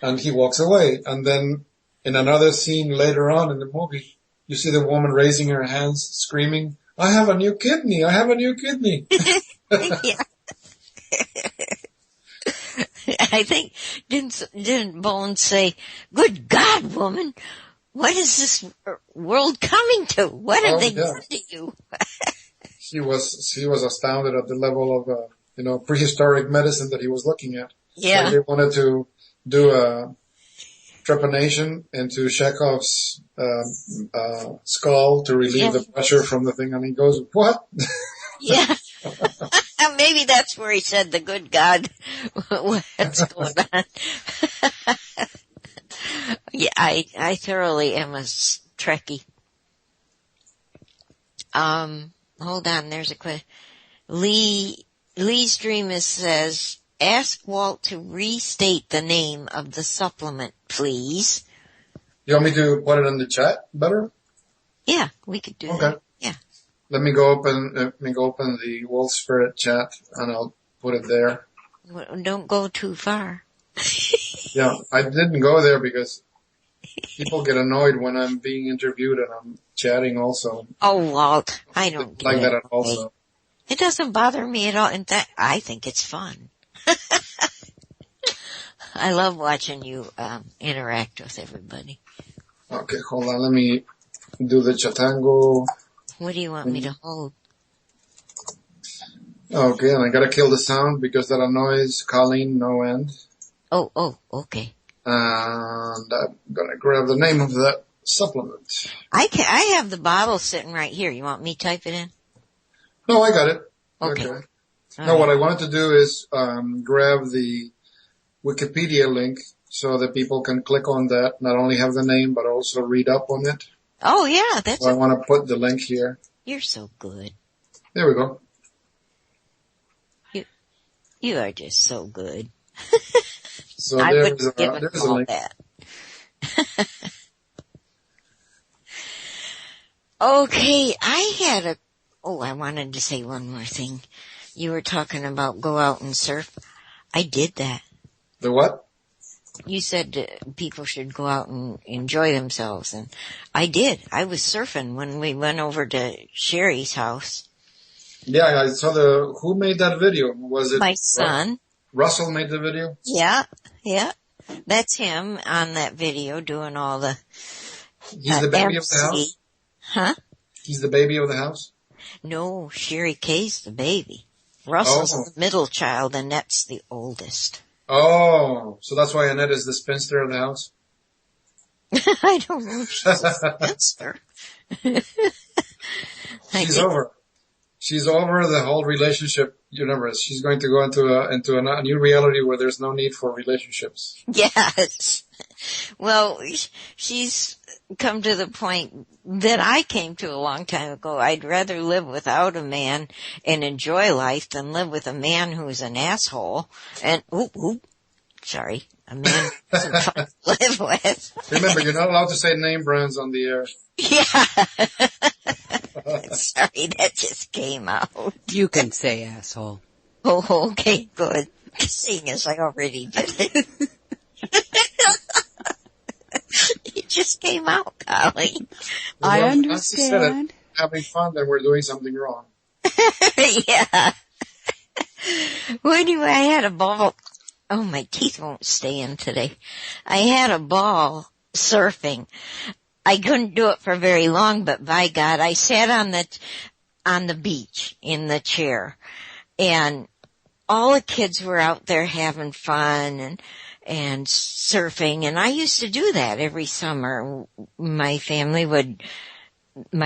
And he walks away. And then in another scene later on in the movie, you see the woman raising her hands, screaming, I have a new kidney. I have a new kidney. Yeah. I think, didn't Bones say, good God, woman, what is this world coming to? What have they done to you? He was astounded at the level of, prehistoric medicine that he was looking at. Yeah. Like they wanted to do a trepanation into Chekhov's skull to relieve the pressure from the thing, and he goes, "What?" Yeah. Maybe that's where he said, "The good God, what's going on?" Yeah, I thoroughly am a Trekkie. Hold on, there's a question. Lee's Dream says, ask Walt to restate the name of the supplement, please. You want me to put it in the chat better? Yeah, we could do that. Yeah. Let me go open the Walt Spirit chat and I'll put it there. Well, don't go too far. Yeah, I didn't go there because people get annoyed when I'm being interviewed and I'm chatting also. Oh, Walt, I don't like that also. It doesn't bother me at all. In fact, I think it's fun. I love watching you interact with everybody. Okay, hold on. Let me do the chatango. What do you want me to hold? Okay, and I gotta kill the sound because that annoys Colleen no end. Oh, okay. And I'm gonna grab the name of that supplement. I have the bottle sitting right here. You want me to type it in? No, I got it. Okay. No, what I wanted to do is grab the Wikipedia link so that people can click on that, not only have the name, but also read up on it. Oh, yeah, So I want to put the link here. You're so good. There we go. You are just so good. So I there's wouldn't give a all link. that. Okay, I wanted to say one more thing. You were talking about go out and surf. I did that. The what? You said people should go out and enjoy themselves, and I did. I was surfing when we went over to Sherry's house. Yeah, I saw who made that video? Was it my son? Russell made the video? Yeah. That's him on that video doing all the He's the baby of the house? Huh? He's the baby of the house? No, Sherry Kay's the baby. Russell's the middle child, and Annette's the oldest. Oh, so that's why Annette is the spinster of the house? I don't know if she's a spinster. She's over the whole relationship universe. She's going to go into a new reality where there's no need for relationships. Yes. Well, she's come to the point that I came to a long time ago. I'd rather live without a man and enjoy life than live with a man who's an asshole. And, sorry, a man who's fun to live with. Remember, you're not allowed to say name brands on the air. Yeah. Sorry, that just came out. You can say asshole. Oh, okay, good. Seeing as I already did it. It just came out, Golly. I understand. Having fun, then we're doing something wrong. Yeah. Well, anyway, I had a ball. Oh, my teeth won't stay in today. I had a ball surfing. I couldn't do it for very long, but by God, I sat on the beach in the chair, and all the kids were out there having fun and surfing, and I used to do that every summer. My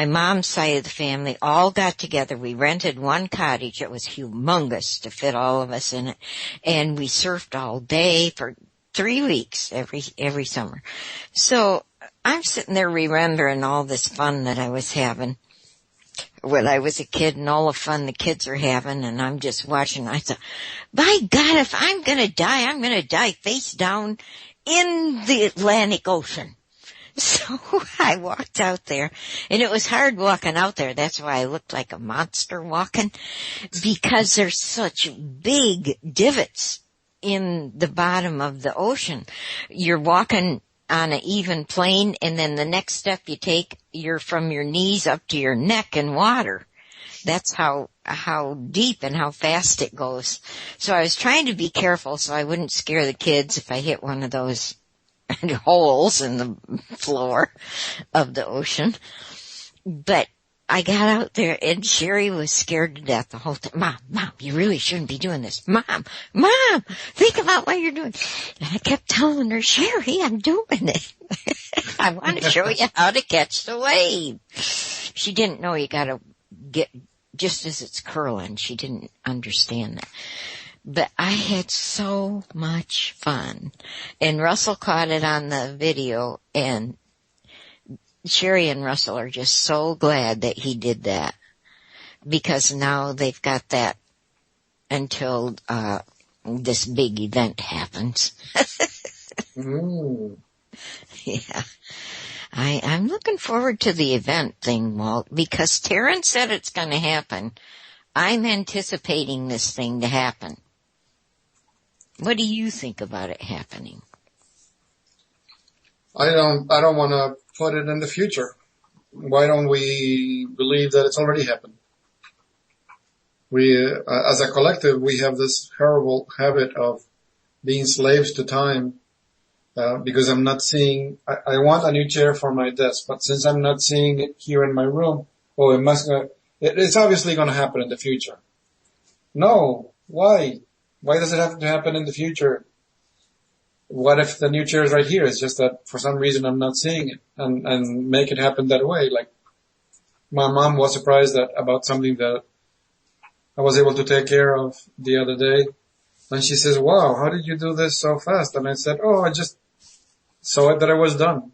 mom's side of the family all got together. We rented one cottage. It was humongous to fit all of us in it, and we surfed all day for 3 weeks every summer. So I'm sitting there remembering all this fun that I was having when I was a kid and all the fun the kids are having, and I'm just watching. I thought, by God, if I'm going to die face down in the Atlantic Ocean. So I walked out there, and it was hard walking out there. That's why I looked like a monster walking, because there's such big divots in the bottom of the ocean. You're walking on an even plane, and then the next step you take, you're from your knees up to your neck in water. That's how deep and how fast it goes. So I was trying to be careful so I wouldn't scare the kids if I hit one of those and holes in the floor of the ocean. But I got out there and Sherry was scared to death the whole time. Mom, you really shouldn't be doing this. Mom, think about what you're doing. And I kept telling her, Sherry, I'm doing it. I want to show you how to catch the wave. She didn't know you gotta get, just as it's curling, she didn't understand that. But I had so much fun. And Russell caught it on the video, and Sherry and Russell are just so glad that he did that, because now they've got that until this big event happens. Yeah. I'm looking forward to the event thing, Walt, because Taryn said it's going to happen. I'm anticipating this thing to happen. What do you think about it happening? I don't want to put it in the future. Why don't we believe that it's already happened? We, as a collective, we have this horrible habit of being slaves to time, because I'm not seeing, I want a new chair for my desk, but since I'm not seeing it here in my room, it's obviously going to happen in the future. No, why? Why does it have to happen in the future? What if the new chair is right here? It's just that for some reason I'm not seeing it, and make it happen that way. Like, my mom was surprised about something that I was able to take care of the other day. And she says, wow, how did you do this so fast? And I said, I just saw it that I was done.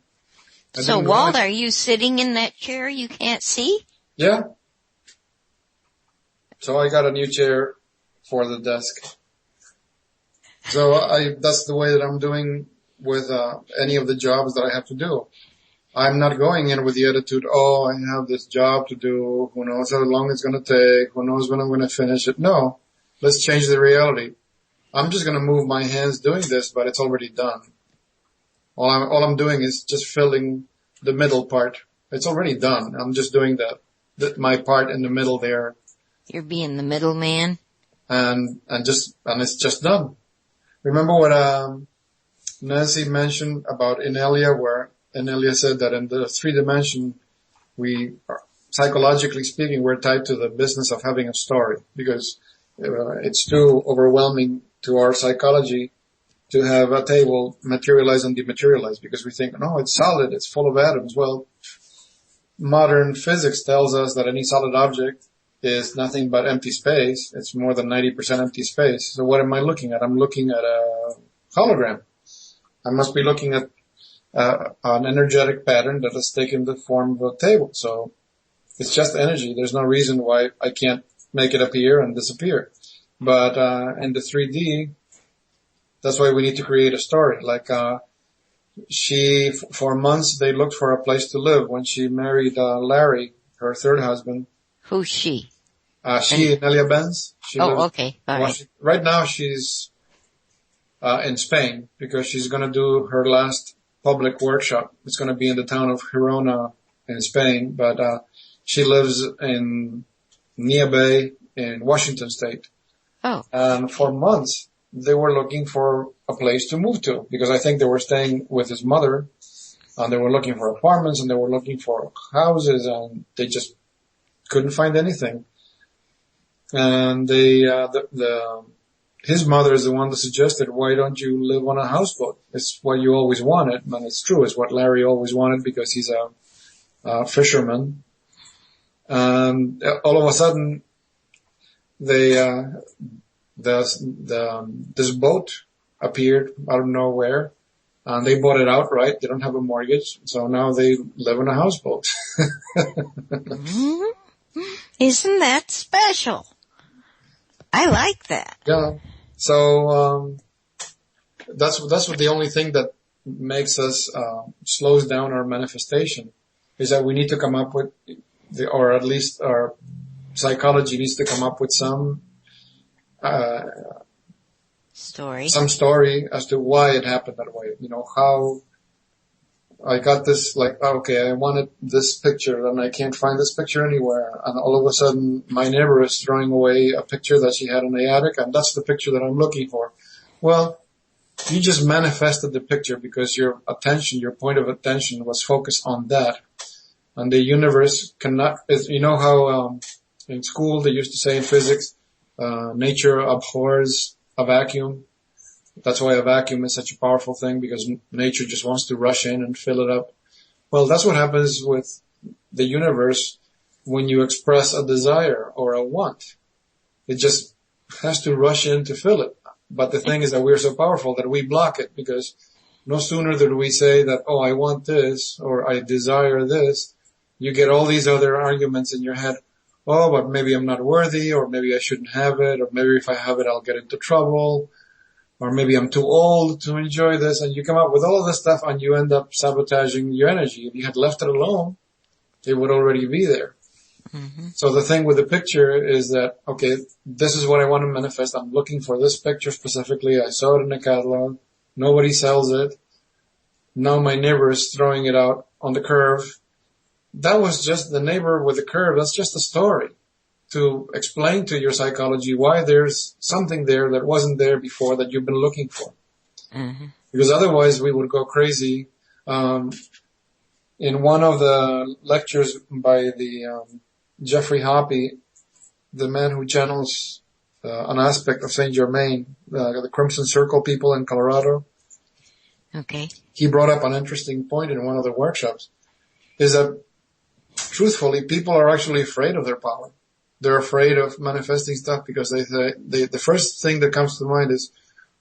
So Walt, are you sitting in that chair you can't see? Yeah. So I got a new chair for the desk. So that's the way that I'm doing with any of the jobs that I have to do. I'm not going in with the attitude, I have this job to do, who knows how long it's going to take, who knows when I'm going to finish it. No, let's change the reality. I'm just going to move my hands doing this, but it's already done. All I'm doing is just filling the middle part. It's already done. I'm just doing my part in the middle there. You're being the middleman? And it's just done. Remember what Nancy mentioned about Inelia, where Inelia said that in the 3D, we are, psychologically speaking, we're tied to the business of having a story, because it's too overwhelming to our psychology to have a table materialize and dematerialize, because we think, no, it's solid, it's full of atoms. Well, modern physics tells us that any solid object is nothing but empty space. It's more than 90% empty space. So what am I looking at? I'm looking at a hologram. I must be looking at an energetic pattern that has taken the form of a table. So it's just energy. There's no reason why I can't make it appear and disappear. But in the 3D, that's why we need to create a story. Like for months, they looked for a place to live. When she married Larry, her third husband. Who's she? Nelia Benz. Okay. All right. Right now she's in Spain, because she's going to do her last public workshop. It's going to be in the town of Girona in Spain, but she lives in Nia Bay in Washington State. Oh. And for months, they were looking for a place to move to, because I think they were staying with his mother, and they were looking for apartments, and they were looking for houses, and they just couldn't find anything. And his mother is the one that suggested, why don't you live on a houseboat? It's what you always wanted. And it's true. It's what Larry always wanted, because he's a fisherman. And all of a sudden, this boat appeared out of nowhere, and they bought it outright. They don't have a mortgage. So now they live on a houseboat. Isn't that special? I like that. Yeah. So, that's what the only thing that makes us, slows down our manifestation, is that we need to come up with or at least our psychology needs to come up with some story as to why it happened that way. You know, how I got this, I wanted this picture and I can't find this picture anywhere. And all of a sudden my neighbor is throwing away a picture that she had in the attic, and that's the picture that I'm looking for. Well, You just manifested the picture because your attention, your point of attention was focused on that. And the universe cannot, you know how in school they used to say in physics, nature abhors a vacuum. That's why a vacuum is such a powerful thing, because nature just wants to rush in and fill it up. Well, that's what happens with the universe when you express a desire or a want. It just has to rush in to fill it. But the thing is that we're so powerful that we block it, because no sooner do we say that, oh, I want this, or I desire this, you get all these other arguments in your head. Oh, but maybe I'm not worthy, or maybe I shouldn't have it, or maybe if I have it, I'll get into trouble, or maybe I'm too old to enjoy this. And you come up with all of this stuff and you end up sabotaging your energy. If you had left it alone, it would already be there. Mm-hmm. So the thing with the picture is that, okay, this is what I want to manifest. I'm looking for this picture specifically. I saw it in the catalog. Nobody sells it. Now my neighbor is throwing it out on the curve. That was just the neighbor with the curve. That's just a story to explain to your psychology why there's something there that wasn't there before that you've been looking for. Mm-hmm. Because otherwise we would go crazy. In one of the lectures by the Jeffrey Hoppe, the man who channels an aspect of Saint Germain, the Crimson Circle people in Colorado. Okay. He brought up an interesting point in one of the workshops, is that truthfully, people are actually afraid of their power. They're afraid of manifesting stuff because they say, the first thing that comes to mind is,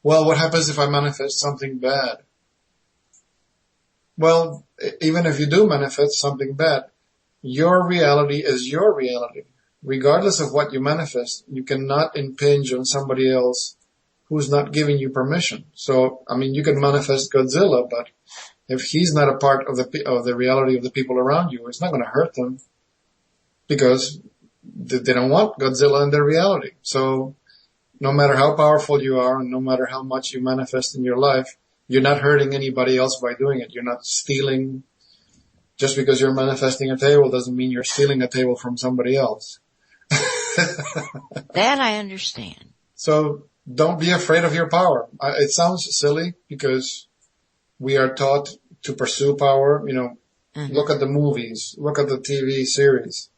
well, what happens if I manifest something bad? Well, even if you do manifest something bad, your reality is your reality. Regardless of what you manifest, you cannot impinge on somebody else who's not giving you permission. So, I mean, you can manifest Godzilla, but if he's not a part of the reality of the people around you, it's not going to hurt them because they don't want Godzilla in their reality. So no matter how powerful you are and no matter how much you manifest in your life, you're not hurting anybody else by doing it. You're not stealing. Just because you're manifesting a table doesn't mean you're stealing a table from somebody else. That I understand. So don't be afraid of your power. It sounds silly because we are taught to pursue power. You know, mm-hmm. Look at the movies, look at the TV series.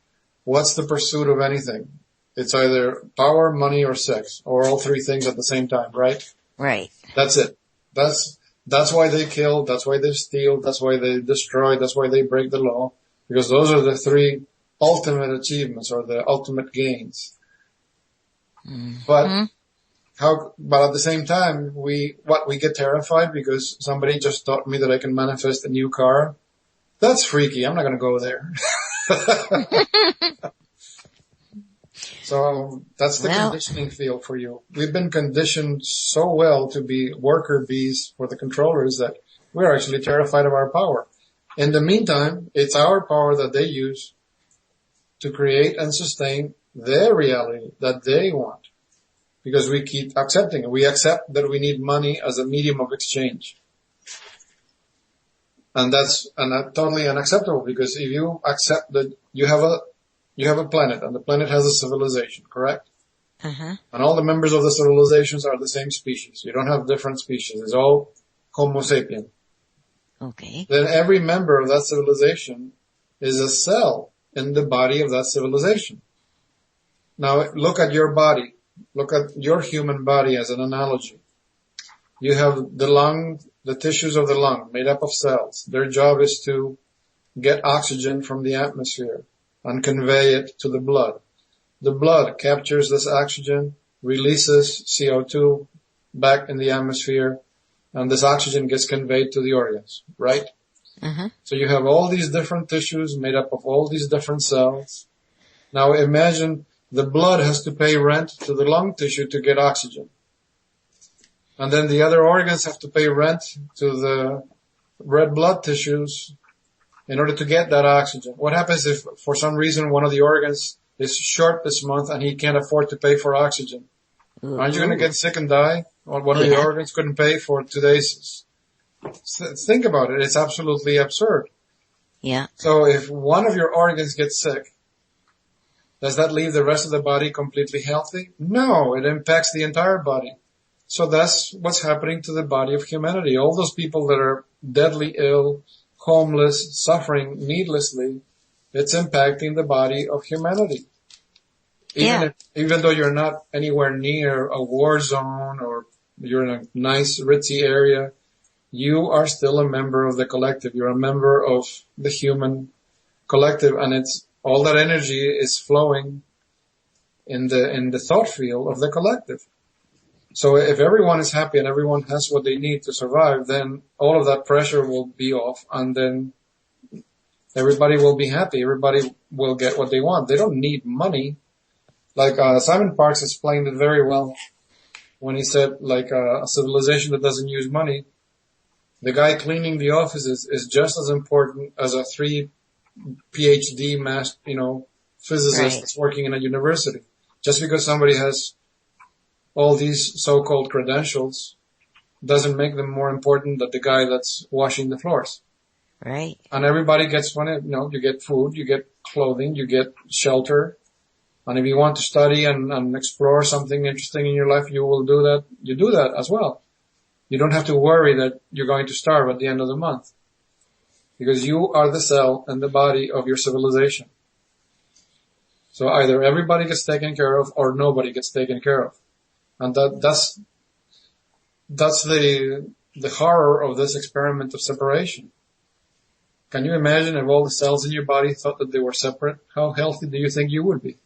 What's the pursuit of anything? It's either power, money, or sex, or all three things at the same time, right? Right. That's it. That's why they kill, that's why they steal, that's why they destroy, that's why they break the law, because those are the three ultimate achievements or the ultimate gains. Mm-hmm. But at the same time, we get terrified because somebody just taught me that I can manifest a new car. That's freaky. I'm not going to go there. So that's the conditioning field for you. We've been conditioned so well to be worker bees for the controllers that we're actually terrified of our power. In the meantime, it's our power that they use to create and sustain their reality that they want. Because we keep accepting it. We accept that we need money as a medium of exchange. And that's totally unacceptable, because if you accept that you have a planet and the planet has a civilization, correct? Uh-huh. And all the members of the civilizations are the same species. You don't have different species. It's all Homo sapien. Okay. Then every member of that civilization is a cell in the body of that civilization. Now look at your body. Look at your human body as an analogy. You have the lung, the tissues of the lung made up of cells. Their job is to get oxygen from the atmosphere and convey it to the blood. The blood captures this oxygen, releases CO2 back in the atmosphere, and this oxygen gets conveyed to the organs, right? Mm-hmm. So you have all these different tissues made up of all these different cells. Now imagine the blood has to pay rent to the lung tissue to get oxygen. And then the other organs have to pay rent to the red blood tissues in order to get that oxygen. What happens if for some reason one of the organs is short this month and he can't afford to pay for oxygen? Mm-hmm. Aren't you going to get sick and die? Or one of the organs couldn't pay for today's. Think about it. It's absolutely absurd. Yeah. So if one of your organs gets sick, does that leave the rest of the body completely healthy? No, it impacts the entire body. So that's what's happening to the body of humanity. All those people that are deadly ill, homeless, suffering needlessly, it's impacting the body of humanity. Even though you're not anywhere near a war zone or you're in a nice ritzy area, you are still a member of the collective. You're a member of the human collective, and it's all that energy is flowing in the thought field of the collective. So if everyone is happy and everyone has what they need to survive, then all of that pressure will be off, and then everybody will be happy. Everybody will get what they want. They don't need money. Like Simon Parks explained it very well when he said, like a civilization that doesn't use money, the guy cleaning the offices is just as important as a 3 PhD physicist that's working in a university. Just because somebody has all these so-called credentials doesn't make them more important than the guy that's washing the floors. Right. And everybody gets you get food, you get clothing, you get shelter. And if you want to study and explore something interesting in your life, you will do that. You do that as well. You don't have to worry that you're going to starve at the end of the month. Because you are the cell and the body of your civilization. So either everybody gets taken care of or nobody gets taken care of. And that's the horror of this experiment of separation. Can you imagine if all the cells in your body thought that they were separate? How healthy do you think you would be?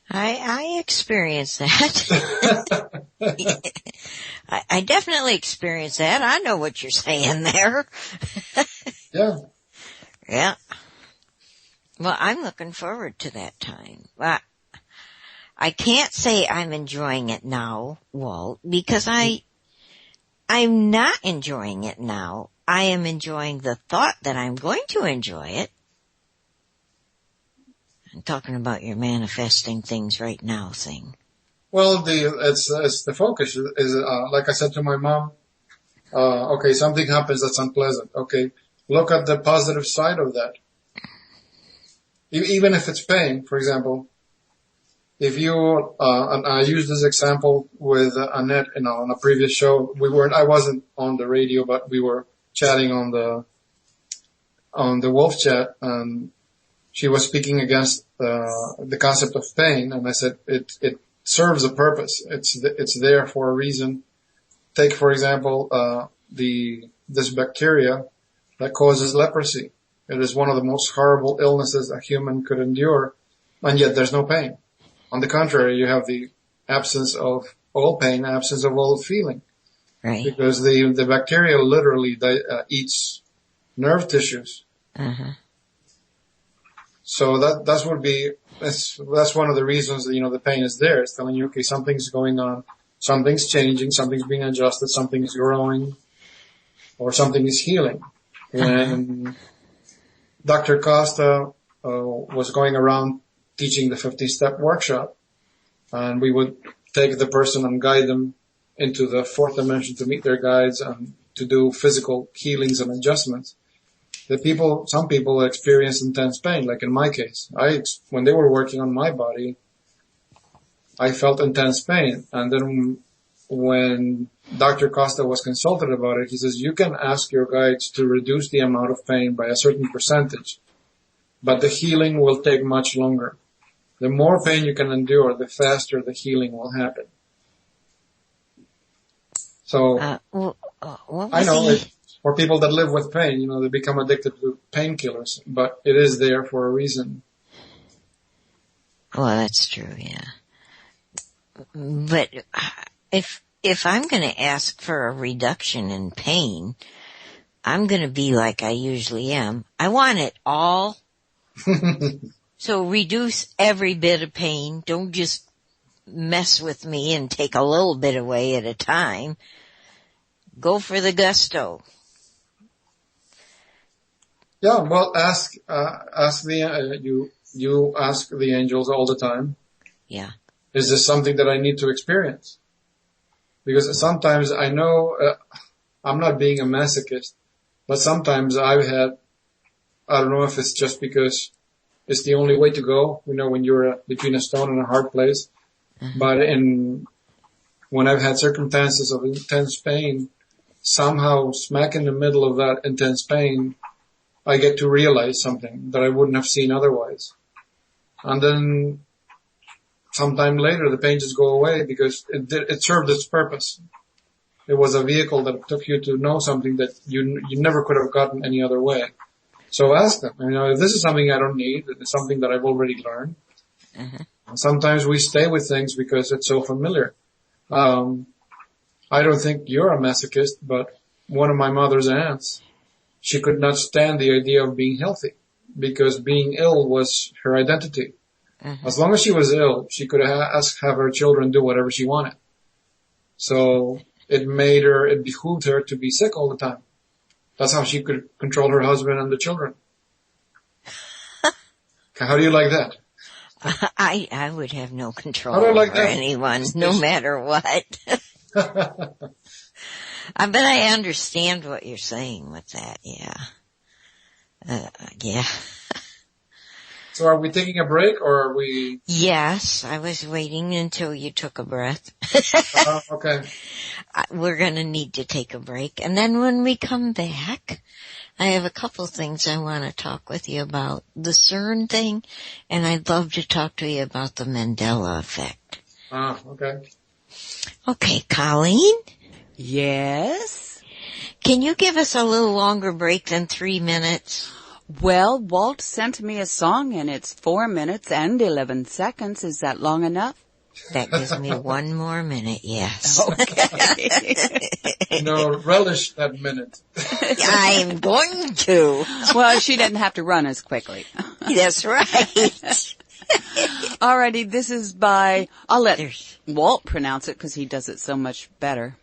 I experienced that. I definitely experienced that. I know what you're saying there. Yeah. Yeah. Well, I'm looking forward to that time. I can't say I'm enjoying it now, Walt, because I'm not enjoying it now. I am enjoying the thought that I'm going to enjoy it. I'm talking about your manifesting things right now thing. Well, it's the focus is like I said to my mom. Okay, something happens that's unpleasant. Okay, look at the positive side of that. Even if it's pain, for example, if you and I used this example with Annette, on a previous show. I wasn't on the radio, but we were chatting on the Wolf chat, and she was speaking against the concept of pain, and I said it serves a purpose. It's there for a reason. Take, for example, this bacteria that causes leprosy. It is one of the most horrible illnesses a human could endure, and yet there's no pain. On the contrary, you have the absence of all pain, absence of all feeling. Right. Because the bacteria literally eats nerve tissues. Uh-huh. So that's one of the reasons that, the pain is there. It's telling you, okay, something's going on, something's changing, something's being adjusted, something's growing, or something is healing. When Dr. Costa was going around teaching the 50-step workshop, and we would take the person and guide them into the fourth dimension to meet their guides and to do physical healings and adjustments. Some people experience intense pain, like in my case. When they were working on my body, I felt intense pain. And then when Dr. Costa was consulted about it, he says, you can ask your guides to reduce the amount of pain by a certain percentage, but the healing will take much longer. The more pain you can endure, the faster the healing will happen. So, I know for people that live with pain, they become addicted to painkillers, but it is there for a reason. Well, that's true, yeah. But if I'm going to ask for a reduction in pain, I'm going to be like I usually am. I want it all. So reduce every bit of pain. Don't just mess with me and take a little bit away at a time. Go for the gusto. Yeah, well, you ask the angels all the time. Yeah. Is this something that I need to experience? Because sometimes I know, I'm not being a masochist, but sometimes I don't know if it's just because it's the only way to go, when you're between a stone and a hard place. Mm-hmm. But when I've had circumstances of intense pain, somehow smack in the middle of that intense pain, I get to realize something that I wouldn't have seen otherwise. And then sometime later, the pain just go away because it served its purpose. It was a vehicle that took you to know something that you never could have gotten any other way. So ask them, if this is something I don't need, it's something that I've already learned. Mm-hmm. Sometimes we stay with things because it's so familiar. I don't think you're a masochist, but one of my mother's aunts, she could not stand the idea of being healthy because being ill was her identity. Mm-hmm. As long as she was ill, she could have her children do whatever she wanted. So it behooved her to be sick all the time. That's how she could control her husband and the children. How do you like that? I would have no control over anyone, no matter what. But I understand what you're saying with that, yeah. Yeah. So are we taking a break or are we? Yes, I was waiting until you took a breath. Okay. We're going to need to take a break. And then when we come back, I have a couple things I want to talk with you about. The CERN thing, and I'd love to talk to you about the Mandela effect. Okay. Okay, Colleen? Yes? Can you give us a little longer break than 3 minutes? Well, Walt sent me a song and it's 4 minutes and 11 seconds. Is that long enough? That gives me 1 more minute, yes. Okay. Relish that minute. I'm going to. Well, she didn't have to run as quickly. That's right. Alrighty, this is by, I'll let Walt pronounce it because he does it so much better.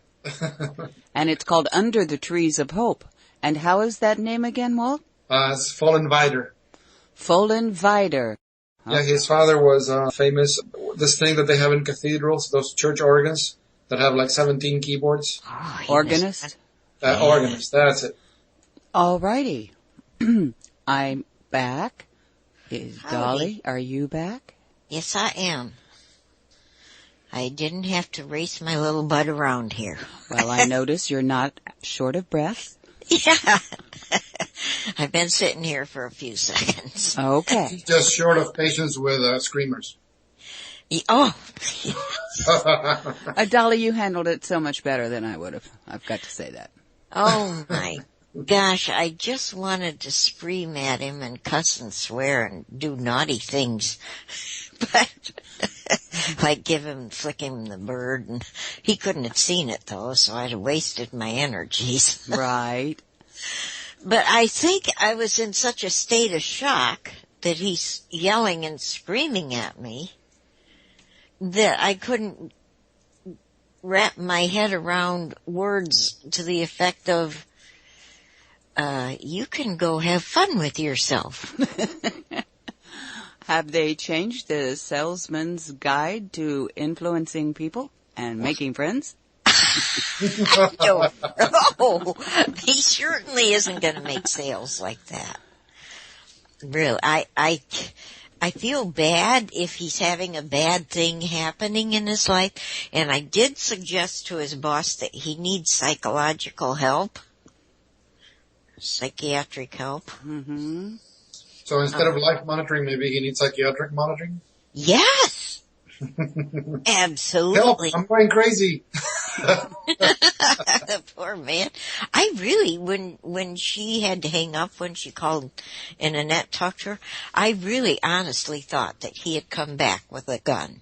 And it's called Under the Trees of Hope. And how is that name again, Walt? It's Fallen Vider. Fallen Vider. Yeah, his father was famous. This thing that they have in cathedrals, those church organs that have like 17 keyboards. Oh, organist? Organist, that's it. Alrighty. I'm back. Dolly, are you back? Yes, I am. I didn't have to race my little butt around here. Well, I notice you're not short of breath. Yeah. I've been sitting here for a few seconds. Okay. Just short of patience with screamers. Oh. Dolly, you handled it so much better than I would have. I've got to say that. Oh my gosh, I just wanted to scream at him and cuss and swear and do naughty things. But, like flick him the bird, and he couldn't have seen it though, so I'd have wasted my energies. Right. But I think I was in such a state of shock that he's yelling and screaming at me that I couldn't wrap my head around words to the effect of, you can go have fun with yourself. Have they changed the salesman's guide to influencing people and making friends? I don't know. He certainly isn't going to make sales like that. Really, I feel bad if he's having a bad thing happening in his life, and I did suggest to his boss that he needs psychological help, psychiatric help. Mm-hmm. So instead of life monitoring, maybe he needs psychiatric monitoring? Yes! Absolutely. Help, I'm going crazy. The poor man. I really, when she had to hang up, when she called and Annette talked to her, I really honestly thought that he had come back with a gun.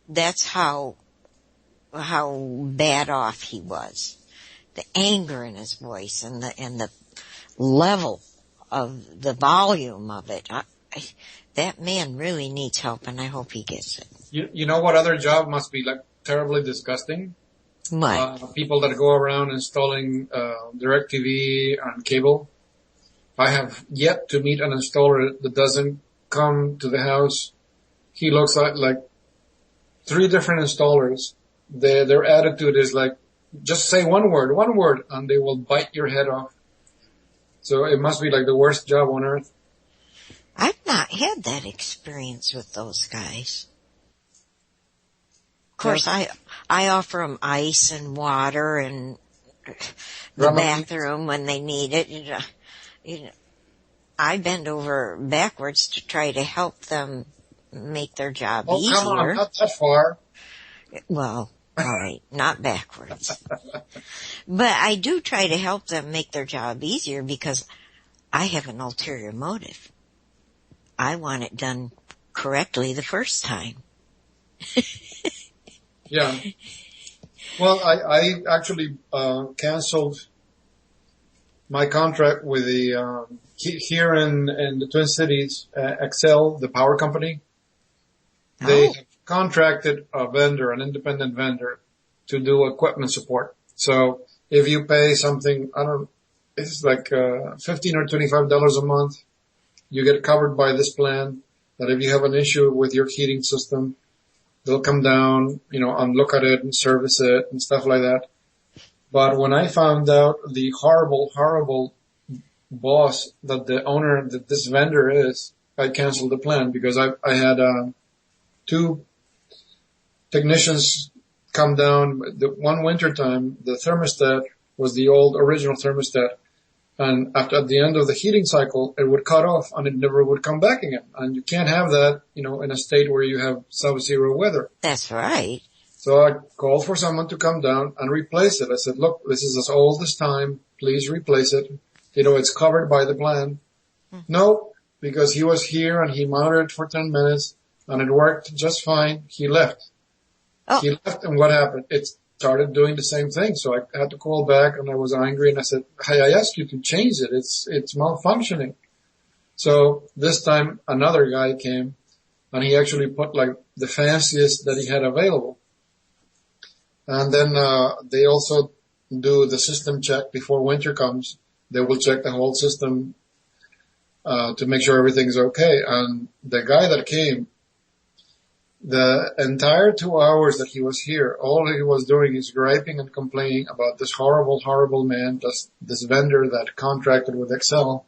That's how bad off he was. The anger in his voice and the level of the volume of it. That man really needs help, and I hope he gets it. You know what other job must be like terribly disgusting? What? People that go around installing DirecTV on cable. I have yet to meet an installer that doesn't come to the house. He looks like 3 different installers. Their attitude is like, just say one word, and they will bite your head off. So it must be like the worst job on earth. I've not had that experience with those guys. Of course, I offer them ice and water and the bathroom when they need it. You know, I bend over backwards to try to help them make their job easier. Oh, come on, not that far. Well, all right, not backwards. But I do try to help them make their job easier because I have an ulterior motive. I want it done correctly the first time. Yeah. Well, I actually canceled my contract with the here in the Twin Cities, Excel, the power company. They have contracted a vendor, an independent vendor, to do equipment support. So if you pay something, it's like $15 or $25 a month, you get covered by this plan. That if you have an issue with your heating system, they'll come down, and look at it and service it and stuff like that. But when I found out the horrible, horrible boss that the owner that this vendor is, I canceled the plan because I had 2 technicians come down. The one winter time, the thermostat was the old original thermostat. And at the end of the heating cycle, it would cut off and it never would come back again. And you can't have that, in a state where you have sub-zero weather. That's right. So I called for someone to come down and replace it. I said, look, this is as old as time. Please replace it. It's covered by the plan. No, because he was here and he monitored it for 10 minutes and it worked just fine. He left. Oh. He left, and what happened? It started doing the same thing. So I had to call back and I was angry and I said, hey, I asked you to change it. It's malfunctioning. So this time another guy came and he actually put like the fanciest that he had available. And then, they also do the system check before winter comes. They will check the whole system, to make sure everything's okay. And the guy that came, the entire 2 hours that he was here, all he was doing is griping and complaining about this horrible, horrible man, this vendor that contracted with Excel,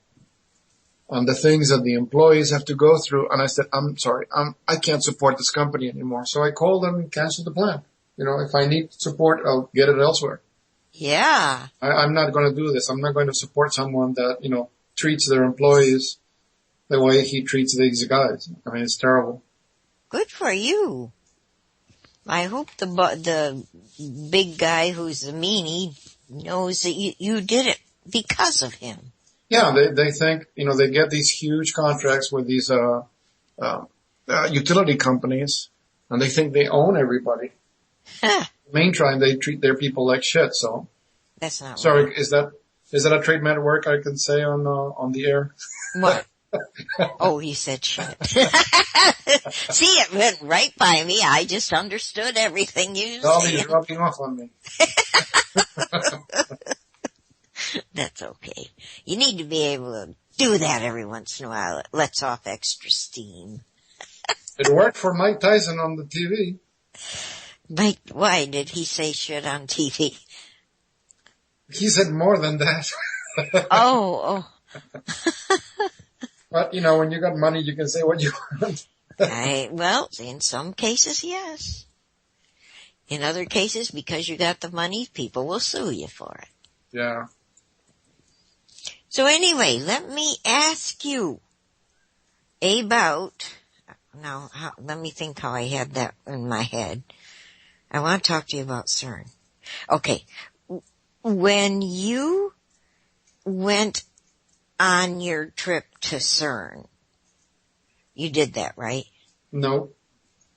and the things that the employees have to go through. And I said, I'm sorry, I can't support this company anymore. So I called them and canceled the plan. If I need support, I'll get it elsewhere. Yeah. I'm not going to do this. I'm not going to support someone that, treats their employees the way he treats these guys. I mean, it's terrible. Good for you. I hope the big guy who's the meanie knows that you did it because of him. Yeah, they think, they get these huge contracts with these, utility companies and they think they own everybody. Huh. Meantime, they treat their people like shit, so. That's not Sorry, right. is that a trademark word I can say on the air? What? Oh, he said shit. See, it went right by me. I just understood everything you Dolly's said. rubbing off on me. That's okay. You need to be able to do that every once in a while. It lets off extra steam. It worked for Mike Tyson on the TV. Mike, why did he say shit on TV? He said more than that. Oh. But, when you got money, you can say what you want. Well, in some cases, yes. In other cases, because you got the money, people will sue you for it. Yeah. So anyway, let me ask you about, let me think how I had that in my head. I want to talk to you about CERN. Okay. When you went on your trip to CERN, you did that, right? No.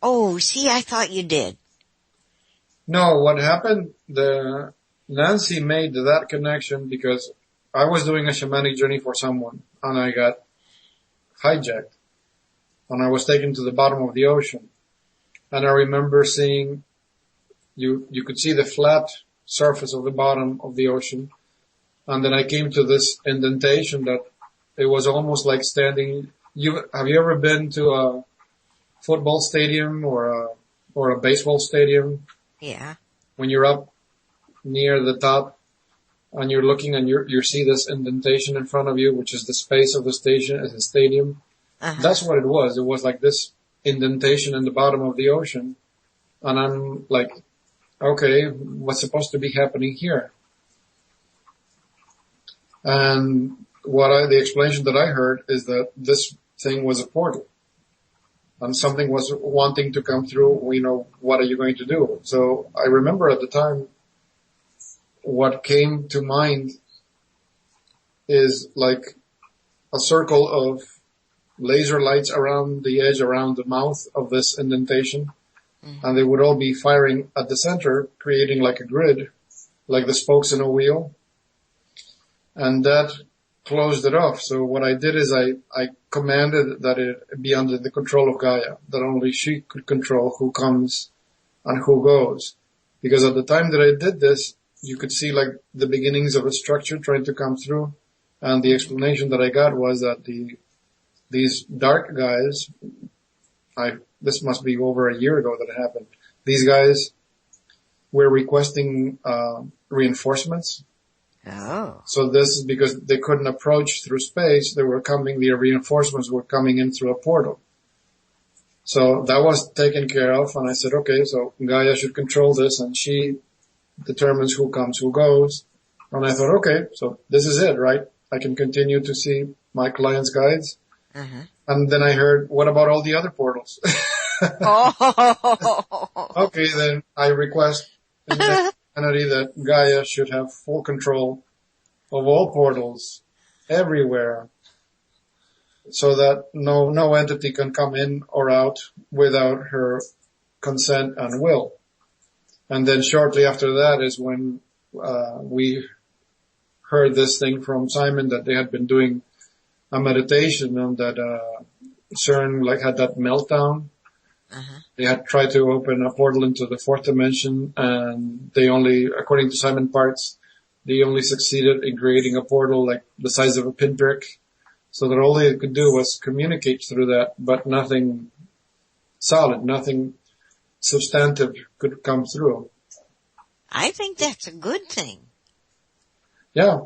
Oh, see, I thought you did. No, what happened, Nancy made that connection because I was doing a shamanic journey for someone and I got hijacked and I was taken to the bottom of the ocean. And I remember seeing, you could see the flat surface of the bottom of the ocean. And then I came to this indentation that it was almost like standing. Have you ever been to a football stadium or a baseball stadium? Yeah. When you're up near the top and you're looking and you see this indentation in front of you, which is the space of the stadium. Uh-huh. That's what it was. It was like this indentation in the bottom of the ocean. And I'm like, okay, what's supposed to be happening here? And the explanation that I heard is that this thing was a portal. And something was wanting to come through, what are you going to do? So I remember at the time, what came to mind is like a circle of laser lights around the edge, around the mouth of this indentation. Mm-hmm. And they would all be firing at the center, creating like a grid, like the spokes in a wheel. And that closed it off. So what I did is I commanded that it be under the control of Gaia, that only she could control who comes and who goes. Because at the time that I did this, you could see like the beginnings of a structure trying to come through. And the explanation that I got was that these dark guys, this must be over a year ago that it happened. These guys were requesting, reinforcements. Oh. So this is because they couldn't approach through space. The reinforcements were coming in through a portal. So that was taken care of. And I said, okay, so Gaia should control this, and she determines who comes, who goes. And I thought, okay, so this is it, right? I can continue to see my client's guides. Uh-huh. And then I heard, what about all the other portals? Oh. Okay, then I request in the entity that Gaia should have full control of all portals everywhere, so that no entity can come in or out without her consent and will. And then shortly after that is when we heard this thing from Simon that they had been doing a meditation, and that CERN had that meltdown. Uh-huh. They had tried to open a portal into the fourth dimension, and they only, according to Simon Parks, they only succeeded in creating a portal like the size of a pinprick, so that all they could do was communicate through that, but nothing solid, nothing substantive could come through. I think that's a good thing. Yeah.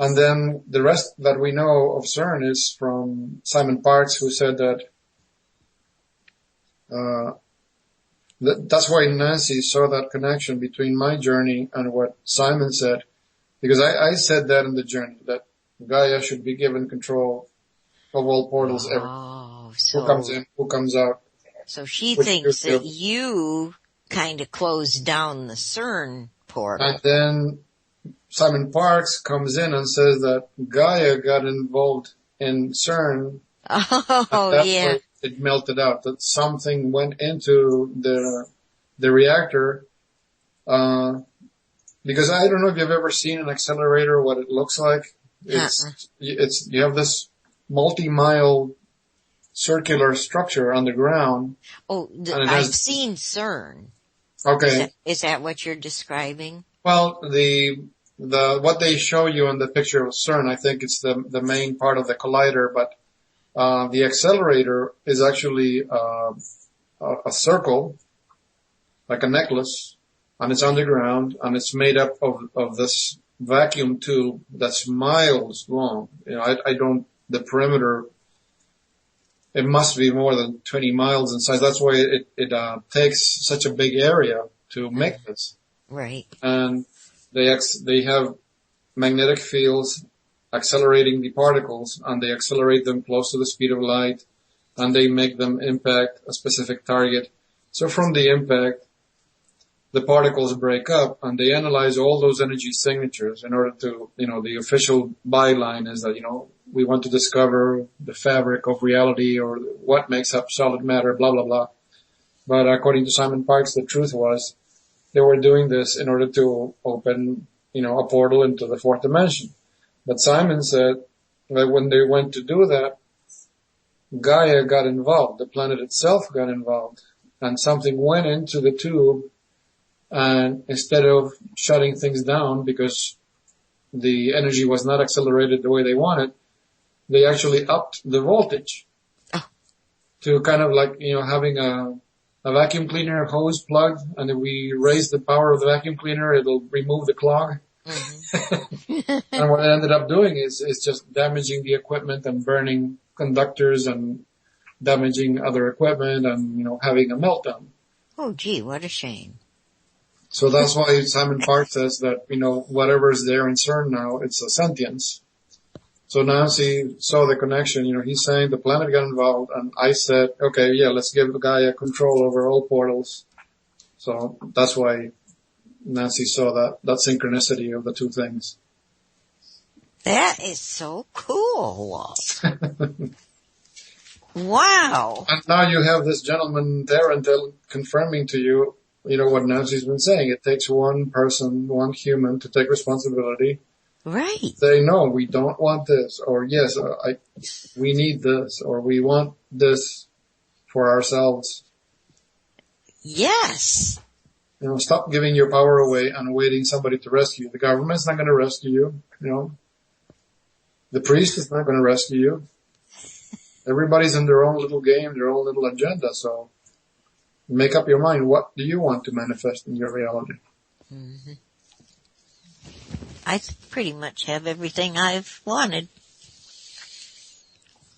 And then the rest that we know of CERN is from Simon Parks, who said that that's why Nancy saw that connection between my journey and what Simon said, because I said that in the journey, that Gaia should be given control of all portals who comes in, who comes out. So she thinks that you kind of closed down the CERN portal. And then Simon Parks comes in and says that Gaia got involved in CERN. Oh, yeah. It melted out, that something went into the reactor, because I don't know if you've ever seen an accelerator, what it looks like. You have this multi-mile circular structure on the ground. Oh, I've seen CERN. Okay. Is that what you're describing? Well, what they show you in the picture of CERN, I think it's the main part of the collider, but the accelerator is actually a circle, like a necklace, and it's underground, and it's made up of this vacuum tube that's miles long. The perimeter, it must be more than 20 miles in size. That's why it takes such a big area to make this. Right. And they have magnetic fields accelerating the particles, and they accelerate them close to the speed of light, and they make them impact a specific target. So from the impact, the particles break up, and they analyze all those energy signatures in order to, the official byline is that, we want to discover the fabric of reality, or what makes up solid matter, blah, blah, blah. But according to Simon Parks, the truth was they were doing this in order to open, a portal into the fourth dimension. But Simon said that when they went to do that, Gaia got involved, the planet itself got involved, and something went into the tube, and instead of shutting things down because the energy was not accelerated the way they wanted, they actually upped the voltage to kind of like, having a vacuum cleaner hose plugged, and if we raise the power of the vacuum cleaner, it'll remove the clog. Mm-hmm. And what it ended up doing is just damaging the equipment and burning conductors and damaging other equipment and, having a meltdown. Oh, gee, what a shame. So that's why Simon Park says that, whatever is there in CERN now, it's a sentience. So Nancy saw the connection. He's saying the planet got involved, and I said, okay, yeah, let's give the guy a control over all portals. So that's why Nancy saw that synchronicity of the two things. That is so cool, Walt. Wow. And now you have this gentleman there confirming to you, what Nancy's been saying. It takes one person, one human to take responsibility. Right. Say, no, we don't want this, or yes, we need this, or we want this for ourselves. Yes. Stop giving your power away and waiting somebody to rescue you. The government's not going to rescue you, The priest is not going to rescue you. Everybody's in their own little game, their own little agenda, so make up your mind. What do you want to manifest in your reality? Mm-hmm. I pretty much have everything I've wanted.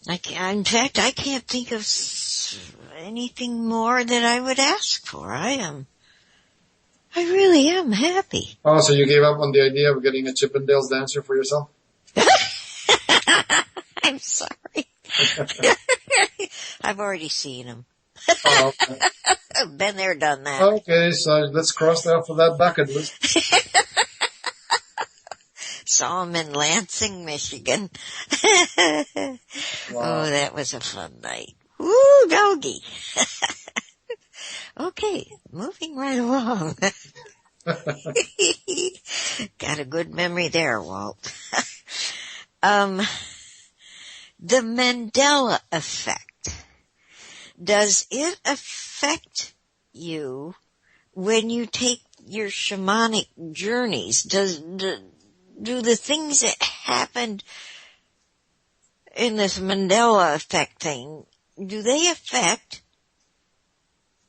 In fact, I can't think of anything more that I would ask for. I really am happy. Oh, so you gave up on the idea of getting a Chippendales dancer for yourself? I'm sorry. I've already seen him. Oh, okay. I've been there, done that. Okay, so let's cross that off of that bucket list. Saw him in Lansing, Michigan. Wow. Oh, that was a fun night. Woo, doggy. Okay, moving right along. Got a good memory there, Walt. The Mandela effect. Does it affect you when you take your shamanic journeys? Do the things that happened in this Mandela effect thing, do they affect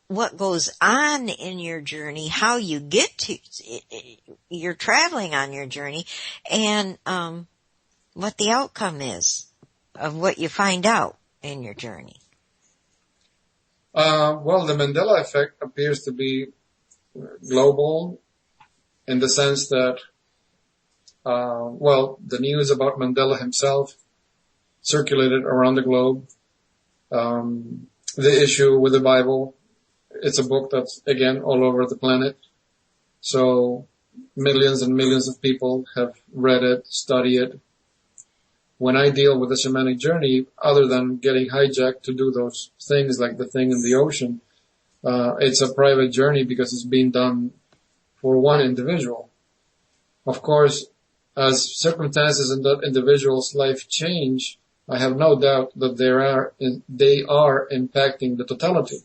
what goes on in your journey, how you get to, you're traveling on your journey, and what the outcome is of what you find out in your journey? Well, the Mandela effect appears to be global in the sense that, the news about Mandela himself circulated around the globe. The issue with the Bible, it's a book that's, again, all over the planet. So millions and millions of people have read it, studied it. When I deal with the shamanic journey, other than getting hijacked to do those things like the thing in the ocean, it's a private journey because it's being done for one individual. Of course, as circumstances in that individual's life change, I have no doubt that they are impacting the totality.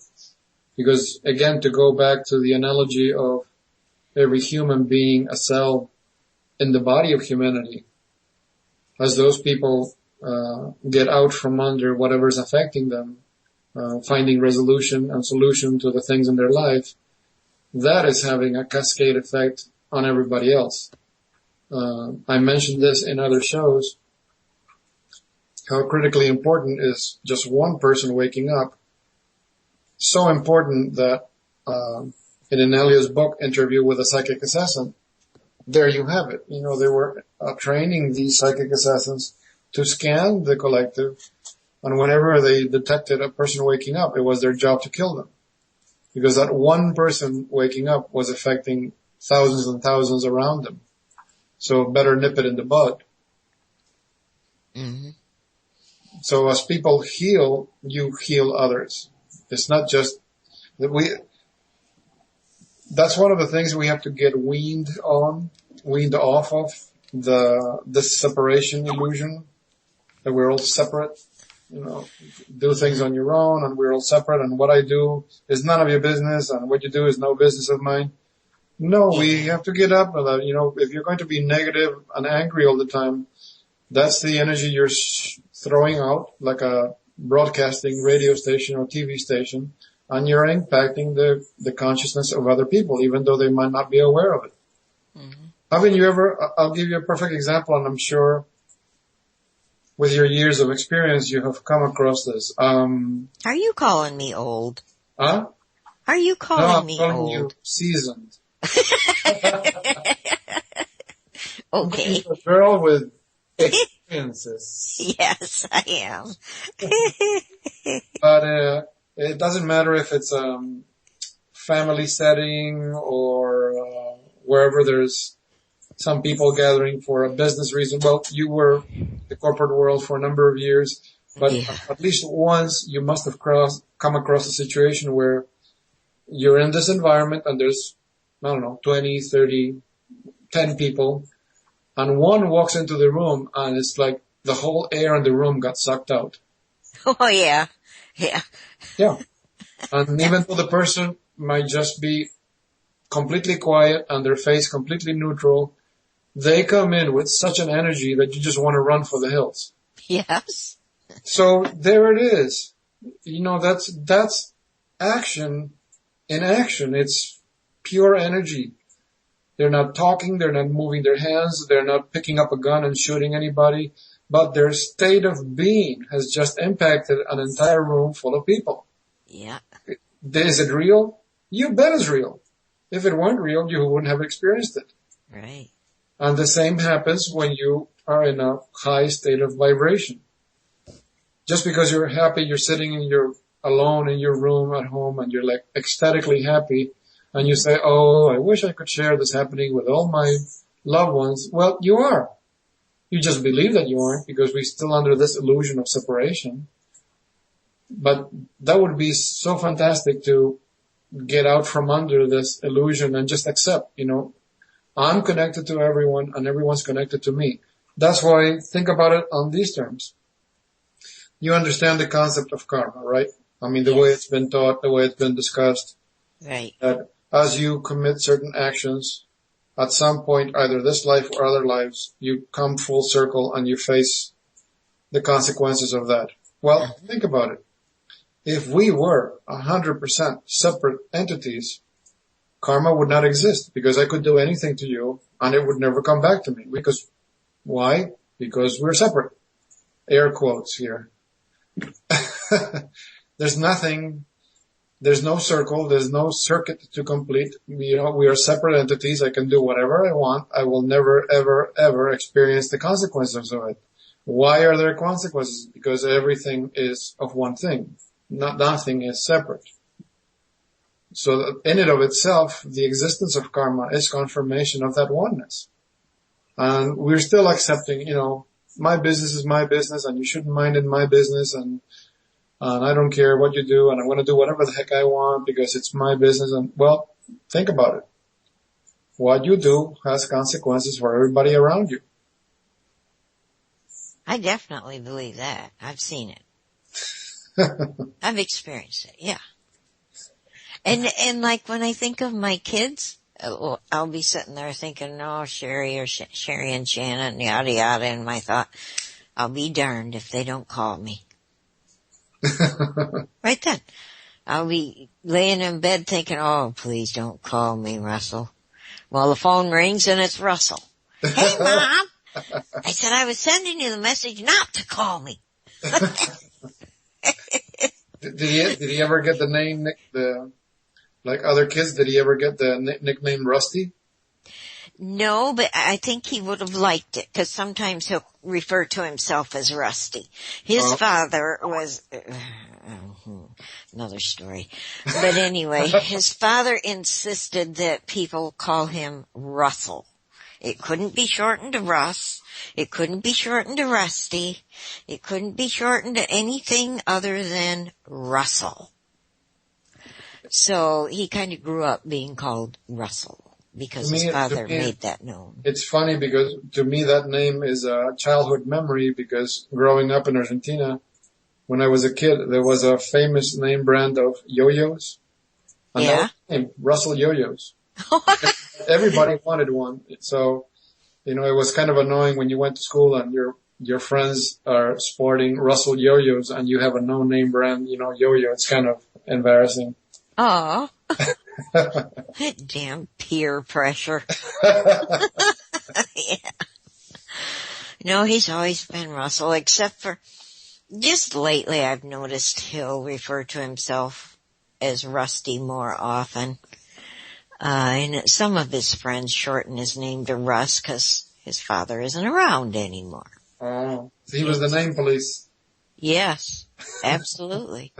Because again, to go back to the analogy of every human being a cell in the body of humanity, as those people get out from under whatever's affecting them, finding resolution and solution to the things in their life, that is having a cascade effect on everybody else. I mentioned this in other shows, how critically important is just one person waking up. So important that in Anelia's book, Interview with a Psychic Assassin, there you have it. They were training these psychic assassins to scan the collective, and whenever they detected a person waking up, it was their job to kill them. Because that one person waking up was affecting thousands and thousands around them. So better nip it in the bud. Mm-hmm. So as people heal, you heal others. It's not just that that's one of the things we have to get weaned off of, the separation illusion, that we're all separate, do things on your own and we're all separate and what I do is none of your business and what you do is no business of mine. No, we have to get up with that. If you're going to be negative and angry all the time, that's the energy you're throwing out like a broadcasting radio station or TV station, and you're impacting the consciousness of other people, even though they might not be aware of it. Mm-hmm. Haven't you ever, I'll give you a perfect example, and I'm sure with your years of experience you have come across this. Are you calling me old? Huh? Are you No, calling I'm me calling you old? seasoned. Okay. You're a girl with experiences. Yes, I am. But it doesn't matter if it's family setting or wherever there's some people gathering for a business reason. Well, you were in the corporate world for a number of years, but Yeah. at least once you must have come across a situation where you're in this environment and there's, I don't know, 20, 30, 10 people, and one walks into the room and it's like the whole air in the room got sucked out. Oh, yeah. Yeah. Yeah. And even though the person might just be completely quiet and their face completely neutral, they come in with such an energy that you just want to run for the hills. Yes. So there it is. You know, that's action in action. It's pure energy. They're not talking, they're not moving their hands, they're not picking up a gun and shooting anybody, but their state of being has just impacted an entire room full of people. Yeah. Is it real? You bet it's real. If it weren't real, you wouldn't have experienced it. Right. And the same happens when you are in a high state of vibration. Just because you're happy, you're sitting alone in your room at home and you're like ecstatically happy and you say, oh, I wish I could share this happening with all my loved ones. Well, you are. You just believe that you aren't because we're still under this illusion of separation. But that would be so fantastic to get out from under this illusion and just accept, I'm connected to everyone and everyone's connected to me. That's why think about it on these terms. You understand the concept of karma, right? I mean, the way it's been taught, the way it's been discussed. Right. That as you commit certain actions, at some point, either this life or other lives, you come full circle and you face the consequences of that. Well, think about it. If we were 100% separate entities, karma would not exist because I could do anything to you and it would never come back to me. Because why? Because we're separate. Air quotes here. There's no circle, there's no circuit to complete. We are separate entities. I can do whatever I want. I will never, ever, ever experience the consequences of it. Why are there consequences? Because everything is of one thing. Nothing is separate. So in and of itself, the existence of karma is confirmation of that oneness. And we're still accepting, my business is my business and you shouldn't mind in my business and I don't care what you do and I'm going to do whatever the heck I want because it's my business. And well, think about it. What you do has consequences for everybody around you. I definitely believe that. I've seen it. I've experienced it, yeah. And like when I think of my kids, I'll be sitting there thinking, oh, Sherry and Shannon, yada yada, and my thought, I'll be darned if they don't call me. Right then. I'll be laying in bed thinking, oh, please don't call me, Russell. Well, the phone rings and it's Russell. Hey, Mom! I said I was sending you the message not to call me. Did he ever get the name, like other kids, did he ever get the nickname Rusty? No, but I think he would have liked it because sometimes he'll refer to himself as Rusty. His father was, another story. But anyway, his father insisted that people call him Russell. It couldn't be shortened to Russ. It couldn't be shortened to Rusty. It couldn't be shortened to anything other than Russell. So he kind of grew up being called Russell because his father made that known. It's funny because to me that name is a childhood memory because growing up in Argentina, when I was a kid, there was a famous name brand of yo-yos. And that was the name, Russell Yo-Yos. Everybody wanted one. So, it was kind of annoying when you went to school and your friends are sporting Russell Yo-Yos and you have a no-name brand, yo-yo. It's kind of embarrassing. Aw. That damn peer pressure. Yeah. No, he's always been Russell, except for just lately I've noticed he'll refer to himself as Rusty more often. And some of his friends shorten his name to Russ because his father isn't around anymore. Oh, so he was the name police. Yes, absolutely.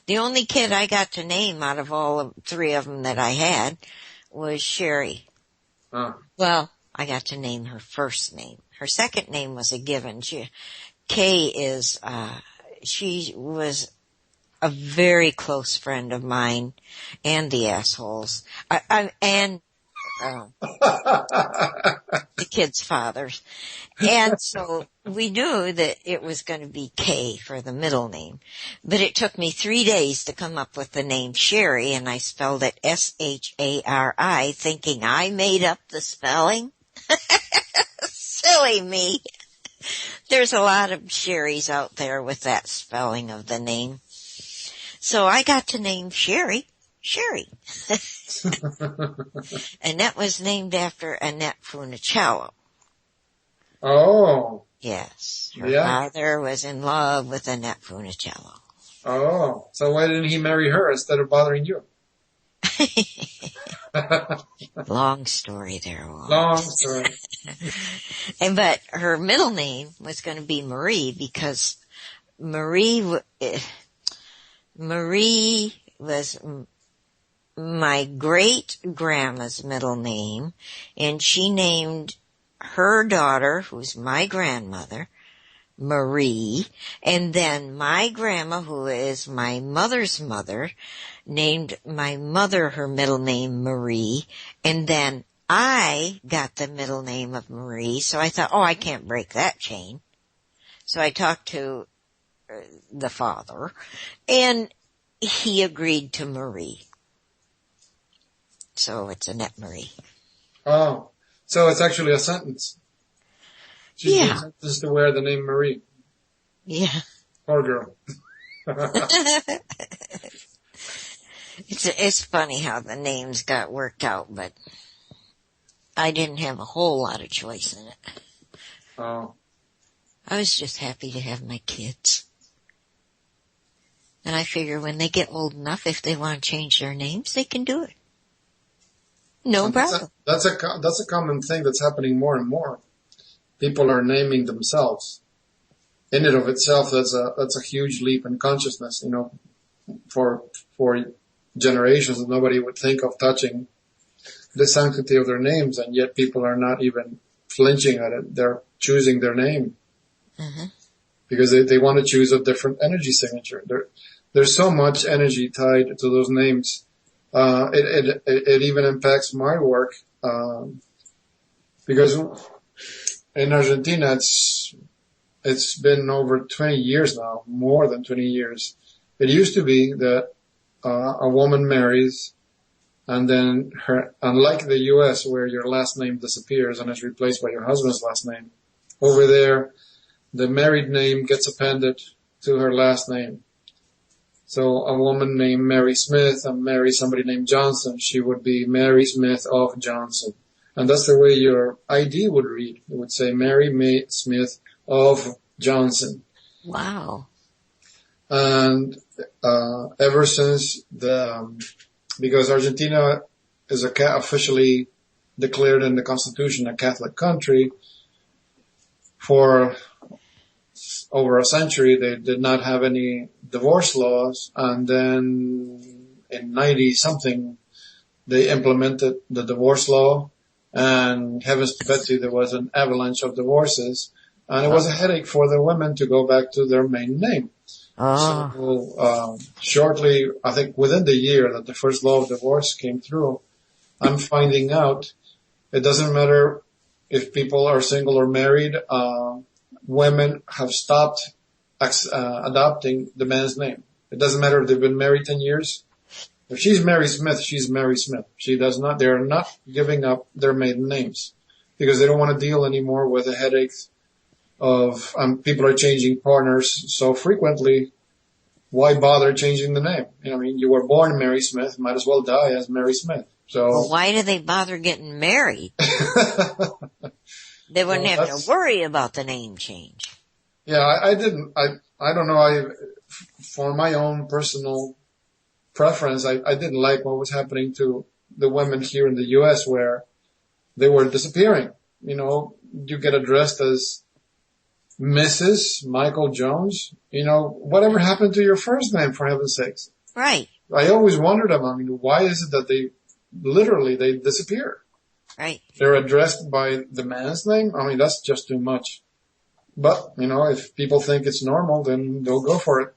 The only kid I got to name out of all of 3 of them that I had was Sherry. Oh. Well, I got to name her first name. Her second name was a given. Kay is, she was a very close friend of mine and the assholes. And the kids' fathers. And so we knew that it was going to be Kay for the middle name. But it took me 3 days to come up with the name Sherry, and I spelled it Shari, thinking I made up the spelling. Silly me. There's a lot of Sherrys out there with that spelling of the name. So I got to name Sherry. Annette was named after Annette Funicello. Oh. Yes. Her father was in love with Annette Funicello. Oh. So why didn't he marry her instead of bothering you? Long story there, Walt. Long story. But her middle name was going to be Marie because Marie was my great-grandma's middle name, and she named her daughter, who's my grandmother, Marie, and then my grandma, who is my mother's mother, named my mother her middle name Marie, and then I got the middle name of Marie, so I thought, I can't break that chain. So I talked to the father, and he agreed to Marie. So it's Annette Marie. Oh, so it's actually a sentence. She's Yeah. been sentenced to wear the name Marie. Yeah. Poor girl. It's funny how the names got worked out, but I didn't have a whole lot of choice in it. Oh. I was just happy to have my kids. And I figure when they get old enough, if they want to change their names, they can do it. No problem. That's a common thing that's happening more and more. People are naming themselves. In and of itself, that's a huge leap in consciousness, for generations nobody would think of touching the sanctity of their names, and yet people are not even flinching at it. They're choosing their name. Mm-hmm. Because they want to choose a different energy signature. There's so much energy tied to those names. It even impacts my work, because in Argentina it's been over 20 years now, more than 20 years. It used to be that a woman marries, and then unlike the US where your last name disappears and is replaced by your husband's last name, over there the married name gets appended to her last name. So a woman named Mary Smith and marry somebody named Johnson, she would be Mary Smith of Johnson. And that's the way your ID would read. It would say Mary May Smith of Johnson. Wow. And ever since because Argentina is officially declared in the Constitution a Catholic country, for over a century they did not have any divorce laws, and then in 90-something they implemented the divorce law, and heavens to Betsy, there was an avalanche of divorces, and it was a headache for the women to go back to their main name. So shortly, I think within the year that the first law of divorce came through, I'm finding out it doesn't matter if people are single or married, women have stopped adopting the man's name. It doesn't matter if they've been married 10 years. If she's Mary Smith, she's Mary Smith. They are not giving up their maiden names because they don't want to deal anymore with the headaches of people are changing partners so frequently. Why bother changing the name? You were born Mary Smith, might as well die as Mary Smith. So well, why do they bother getting married? They wouldn't have to worry about the name change. Yeah, I don't know. For my own personal preference. I didn't like what was happening to the women here in the U.S. where they were disappearing. You know, you get addressed as Mrs. Michael Jones. You know, whatever happened to your first name, for heaven's sakes? Right. I always wondered, I mean, why is it that they disappear? Right. They're addressed by the man's name? I mean, that's just too much. But, you know, if people think it's normal, then they'll go for it.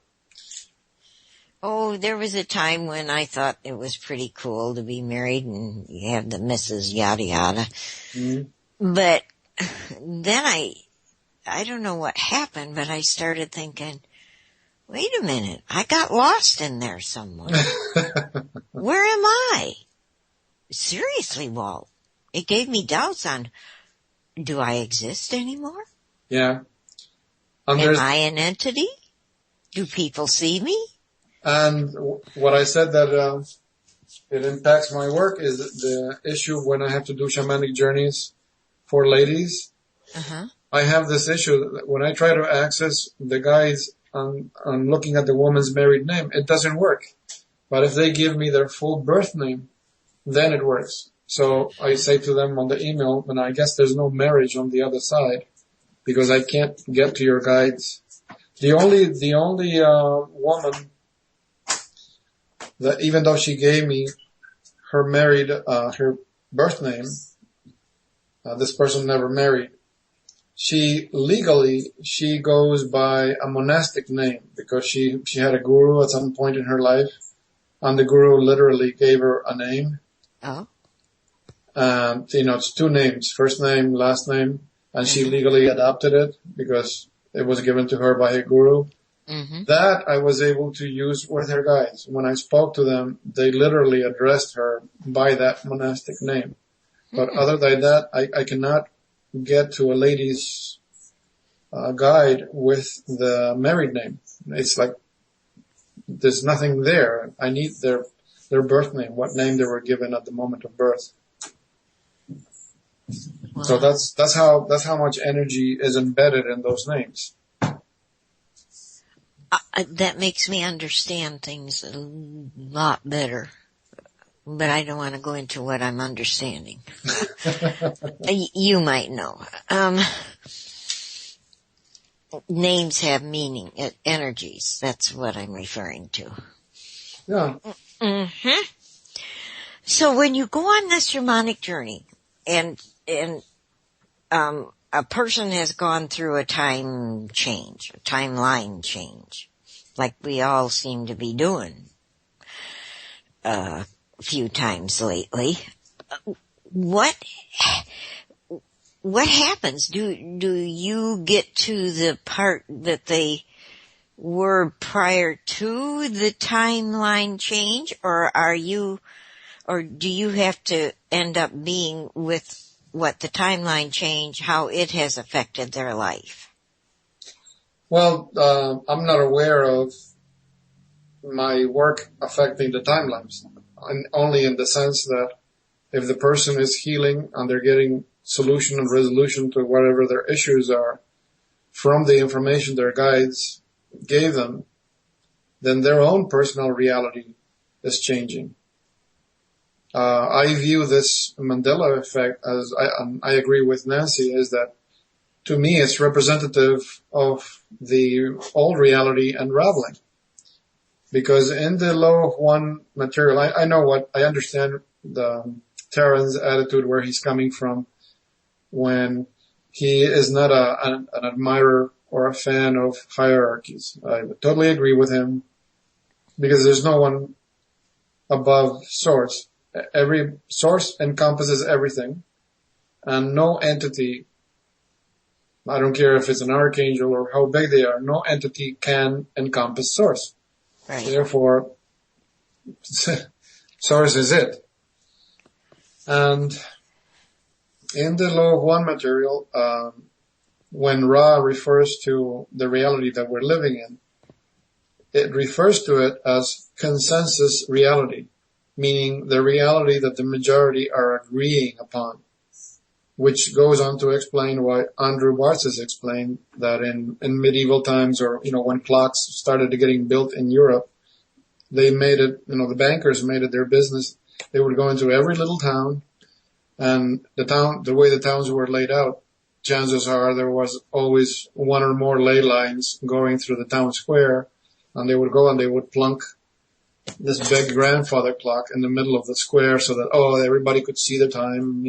Oh, there was a time when I thought it was pretty cool to be married and you have the Mrs. Yada Yada. Mm-hmm. But then I don't know what happened, but I started thinking, wait a minute, I got lost in there somewhere. Where am I? Seriously, Walt. It gave me doubts on, do I exist anymore? Yeah. Am I an entity? Do people see me? And what I said that it impacts my work is the issue when I have to do shamanic journeys for ladies. Uh-huh. I have this issue that when I try to access the guides on looking at the woman's married name, it doesn't work. But if they give me their full birth name, then it works. So I say to them on the email, and I guess there's no marriage on the other side because I can't get to your guides. The only woman that even though she gave me her birth name, this person never married. She goes by a monastic name because she had a guru at some point in her life, and the guru literally gave her a name. Oh. You know, it's two names, first name, last name, and she legally adopted it because it was given to her by a guru. Mm-hmm. That I was able to use with her guides. When I spoke to them, they literally addressed her by that monastic name. But other than that, I cannot get to a lady's guide with the married name. It's like there's nothing there. I need their birth name, what name they were given at the moment of birth. Wow. So that's how much energy is embedded in those names. That makes me understand things a lot better. But I don't want to go into what I'm understanding. You might know. Names have meaning, energies. That's what I'm referring to. Yeah. Mm-hmm. So when you go on this shamanic journey and a person has gone through a timeline change, like we all seem to be doing, a few times lately, what happens? Do you get to the part that they were prior to the timeline change, or do you have to end up being with what the timeline change, how it has affected their life? Well, I'm not aware of my work affecting the timelines, and only in the sense that if the person is healing and they're getting solution and resolution to whatever their issues are from the information their guides gave them, then their own personal reality is changing. I view this Mandela effect as, I agree with Nancy, is that to me it's representative of the old reality unraveling. Because in the law of one material, I understand the Terran's attitude where he's coming from when he is not an admirer or a fan of hierarchies. I totally agree with him because there's no one above source. Every source encompasses everything, and no entity, I don't care if it's an archangel or how big they are, no entity can encompass source. Right. Therefore, source is it. And in the law of one material, when Ra refers to the reality that we're living in, it refers to it as consensus reality, meaning the reality that the majority are agreeing upon, which goes on to explain why Andrew Bartz has explained that in medieval times, or, when clocks started getting built in Europe, they made it, the bankers made it their business. They would go into every little town, and the way the towns were laid out, chances are there was always one or more ley lines going through the town square, and they would go and they would plunk this big grandfather clock in the middle of the square so that, everybody could see the time,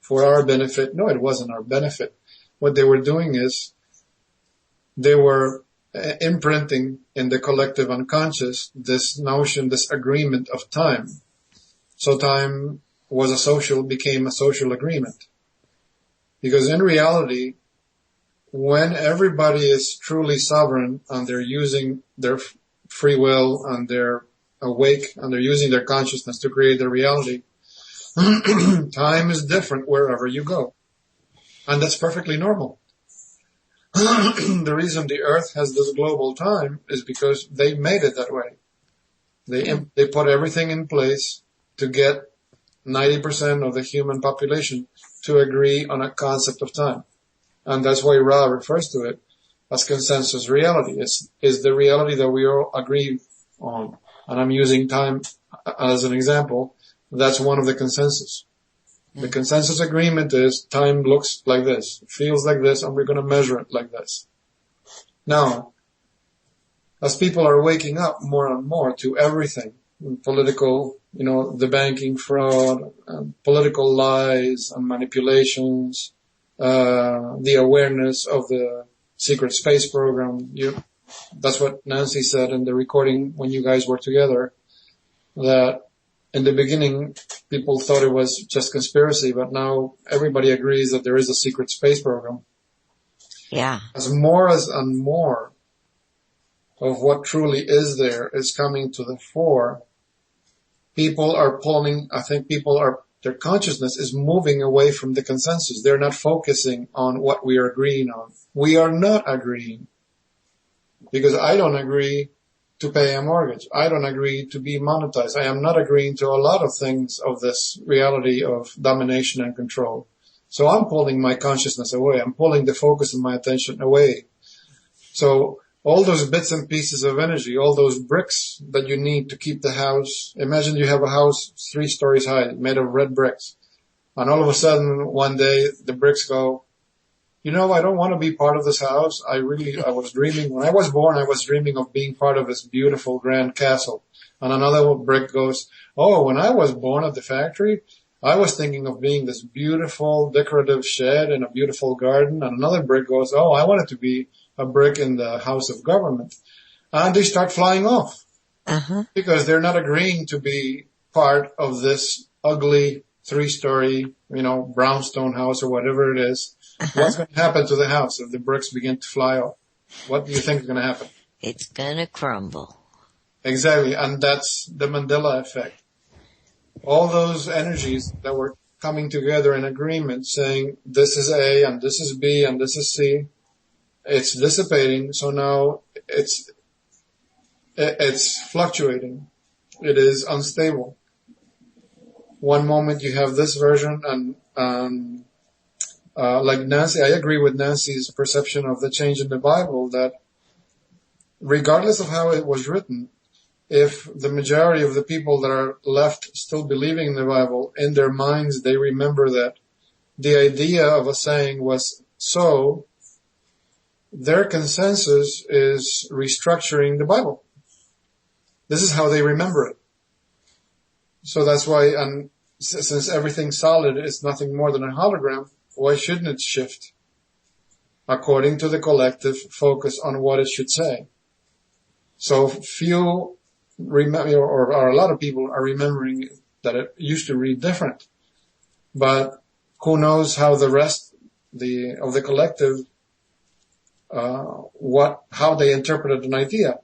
for our benefit. No, it wasn't our benefit. What they were doing is they were imprinting in the collective unconscious this notion, this agreement of time. So time became a social agreement. Because in reality, when everybody is truly sovereign and they're using their free will and they're awake and they're using their consciousness to create their reality, time is different wherever you go. And that's perfectly normal. The reason the earth has this global time is because they made it that way. They put everything in place to get 90% of the human population to agree on a concept of time. And that's why Ra refers to it as consensus reality. Is the reality that we all agree on. And I'm using time as an example. That's one of the consensus. The consensus agreement is time looks like this, feels like this, and we're going to measure it like this. Now, as people are waking up more and more to everything, political, the banking fraud, political lies and manipulations, the awareness of the secret space program. That's what Nancy said in the recording when you guys were together, that in the beginning people thought it was just conspiracy, but now everybody agrees that there is a secret space program. Yeah. As more of what truly is there is coming to the fore, their consciousness is moving away from the consensus. They're not focusing on what we are agreeing on. We are not agreeing. Because I don't agree to pay a mortgage. I don't agree to be monetized. I am not agreeing to a lot of things of this reality of domination and control. So I'm pulling my consciousness away. I'm pulling the focus of my attention away. So all those bits and pieces of energy, all those bricks that you need to keep the house. Imagine you have a house 3 stories high made of red bricks. And all of a sudden one day the bricks go, I don't want to be part of this house. I was dreaming, when I was born, I was dreaming of being part of this beautiful grand castle. And another brick goes, when I was born at the factory, I was thinking of being this beautiful decorative shed in a beautiful garden. And another brick goes, I wanted to be a brick in the house of government. And they start flying off. Because they're not agreeing to be part of this ugly 3-story, brownstone house or whatever it is. What's going to happen to the house if the bricks begin to fly off? What do you think is going to happen? It's going to crumble. Exactly. And that's the Mandela effect. All those energies that were coming together in agreement saying this is A and this is B and this is C, it's dissipating. So now it's fluctuating. It is unstable. One moment you have this version and like Nancy, I agree with Nancy's perception of the change in the Bible, that regardless of how it was written, if the majority of the people that are left still believing in the Bible, in their minds they remember that the idea of a saying was so, their consensus is restructuring the Bible. This is how they remember it. So that's why, and since everything solid is nothing more than a hologram, why shouldn't it shift according to the collective focus on what it should say? So few remember, or a lot of people are remembering that it used to read different. But who knows how the rest of the collective, how they interpreted an idea.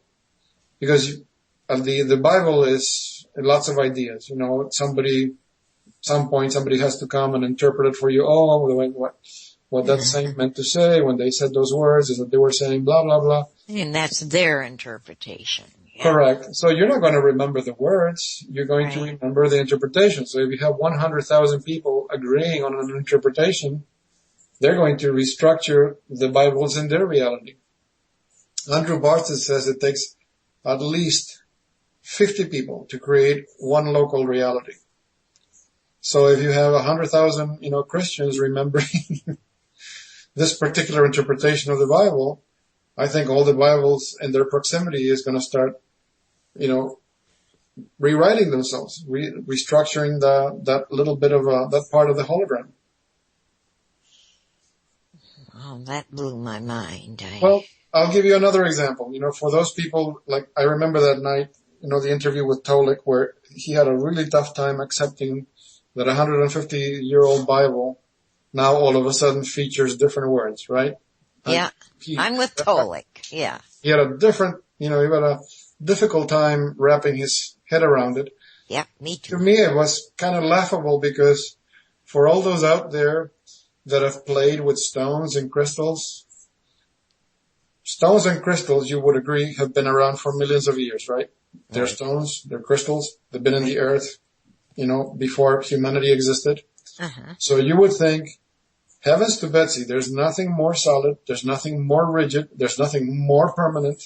Because the Bible is lots of ideas. Some point somebody has to come and interpret it for you. What that saying meant to say when they said those words is that they were saying blah, blah, blah. And that's their interpretation. Yeah. Correct. So you're not going to remember the words. You're going to remember the interpretation. So if you have 100,000 people agreeing on an interpretation, they're going to restructure the Bibles in their reality. Andrew Barton says it takes at least 50 people to create one local reality. So if you have 100,000, Christians remembering this particular interpretation of the Bible, I think all the Bibles in their proximity is going to start, rewriting themselves, restructuring that little bit of that part of the hologram. Oh, that blew my mind. Well, I'll give you another example. For those people, like I remember that night, the interview with Tolik, where he had a really tough time accepting that 150-year-old Bible now all of a sudden features different words, right? Yeah, I'm with Tolik. Yeah. He had a difficult time wrapping his head around it. Yeah, me too. To me, it was kind of laughable because for all those out there that have played with stones and crystals, you would agree, have been around for millions of years, right? They're stones, they're crystals, they've been in the earth, before humanity existed. Uh-huh. So you would think, heavens to Betsy, there's nothing more solid, there's nothing more rigid, there's nothing more permanent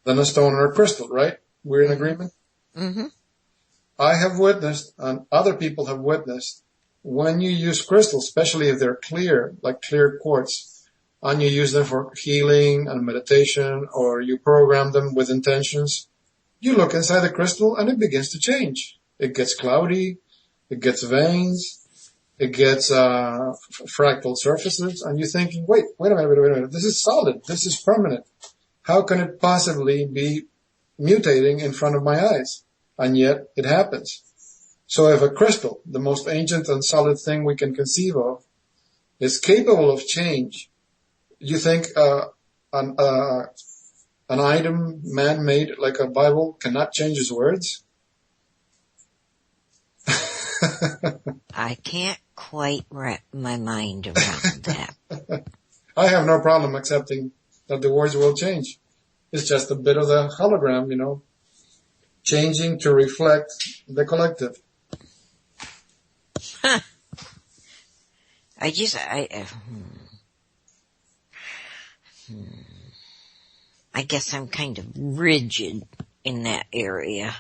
than a stone or a crystal, right? We're in agreement? Mm-hmm. I have witnessed, and other people have witnessed, when you use crystals, especially if they're clear, like clear quartz, and you use them for healing and meditation, or you program them with intentions, you look inside the crystal and it begins to change. It gets cloudy, it gets veins, it gets fractal surfaces, and you're thinking, wait a minute, this is solid, this is permanent. How can it possibly be mutating in front of my eyes? And yet it happens. So if a crystal, the most ancient and solid thing we can conceive of, is capable of change, you think an item man-made like a Bible cannot change its words? I can't quite wrap my mind around that. I have no problem accepting that the words will change. It's just a bit of the hologram, changing to reflect the collective. Huh. I guess I'm kind of rigid in that area.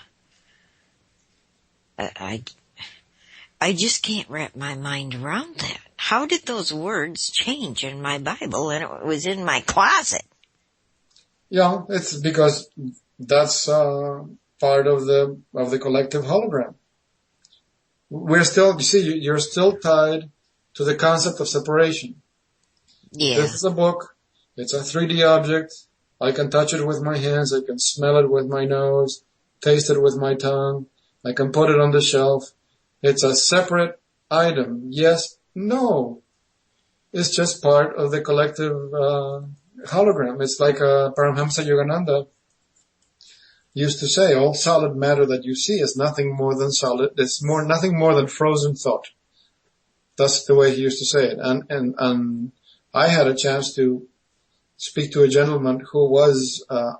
I just can't wrap my mind around that. How did those words change in my Bible and it was in my closet? Yeah, it's because that's part of the collective hologram. You're still tied to the concept of separation. Yeah. This is a book. It's a 3D object. I can touch it with my hands. I can smell it with my nose, taste it with my tongue. I can put it on the shelf. It's a separate item. Yes, no. It's just part of the collective hologram. It's like Paramhamsa Yogananda used to say, all solid matter that you see is nothing more than solid. It's nothing more than frozen thought. That's the way he used to say it. And I had a chance to speak to a gentleman who was a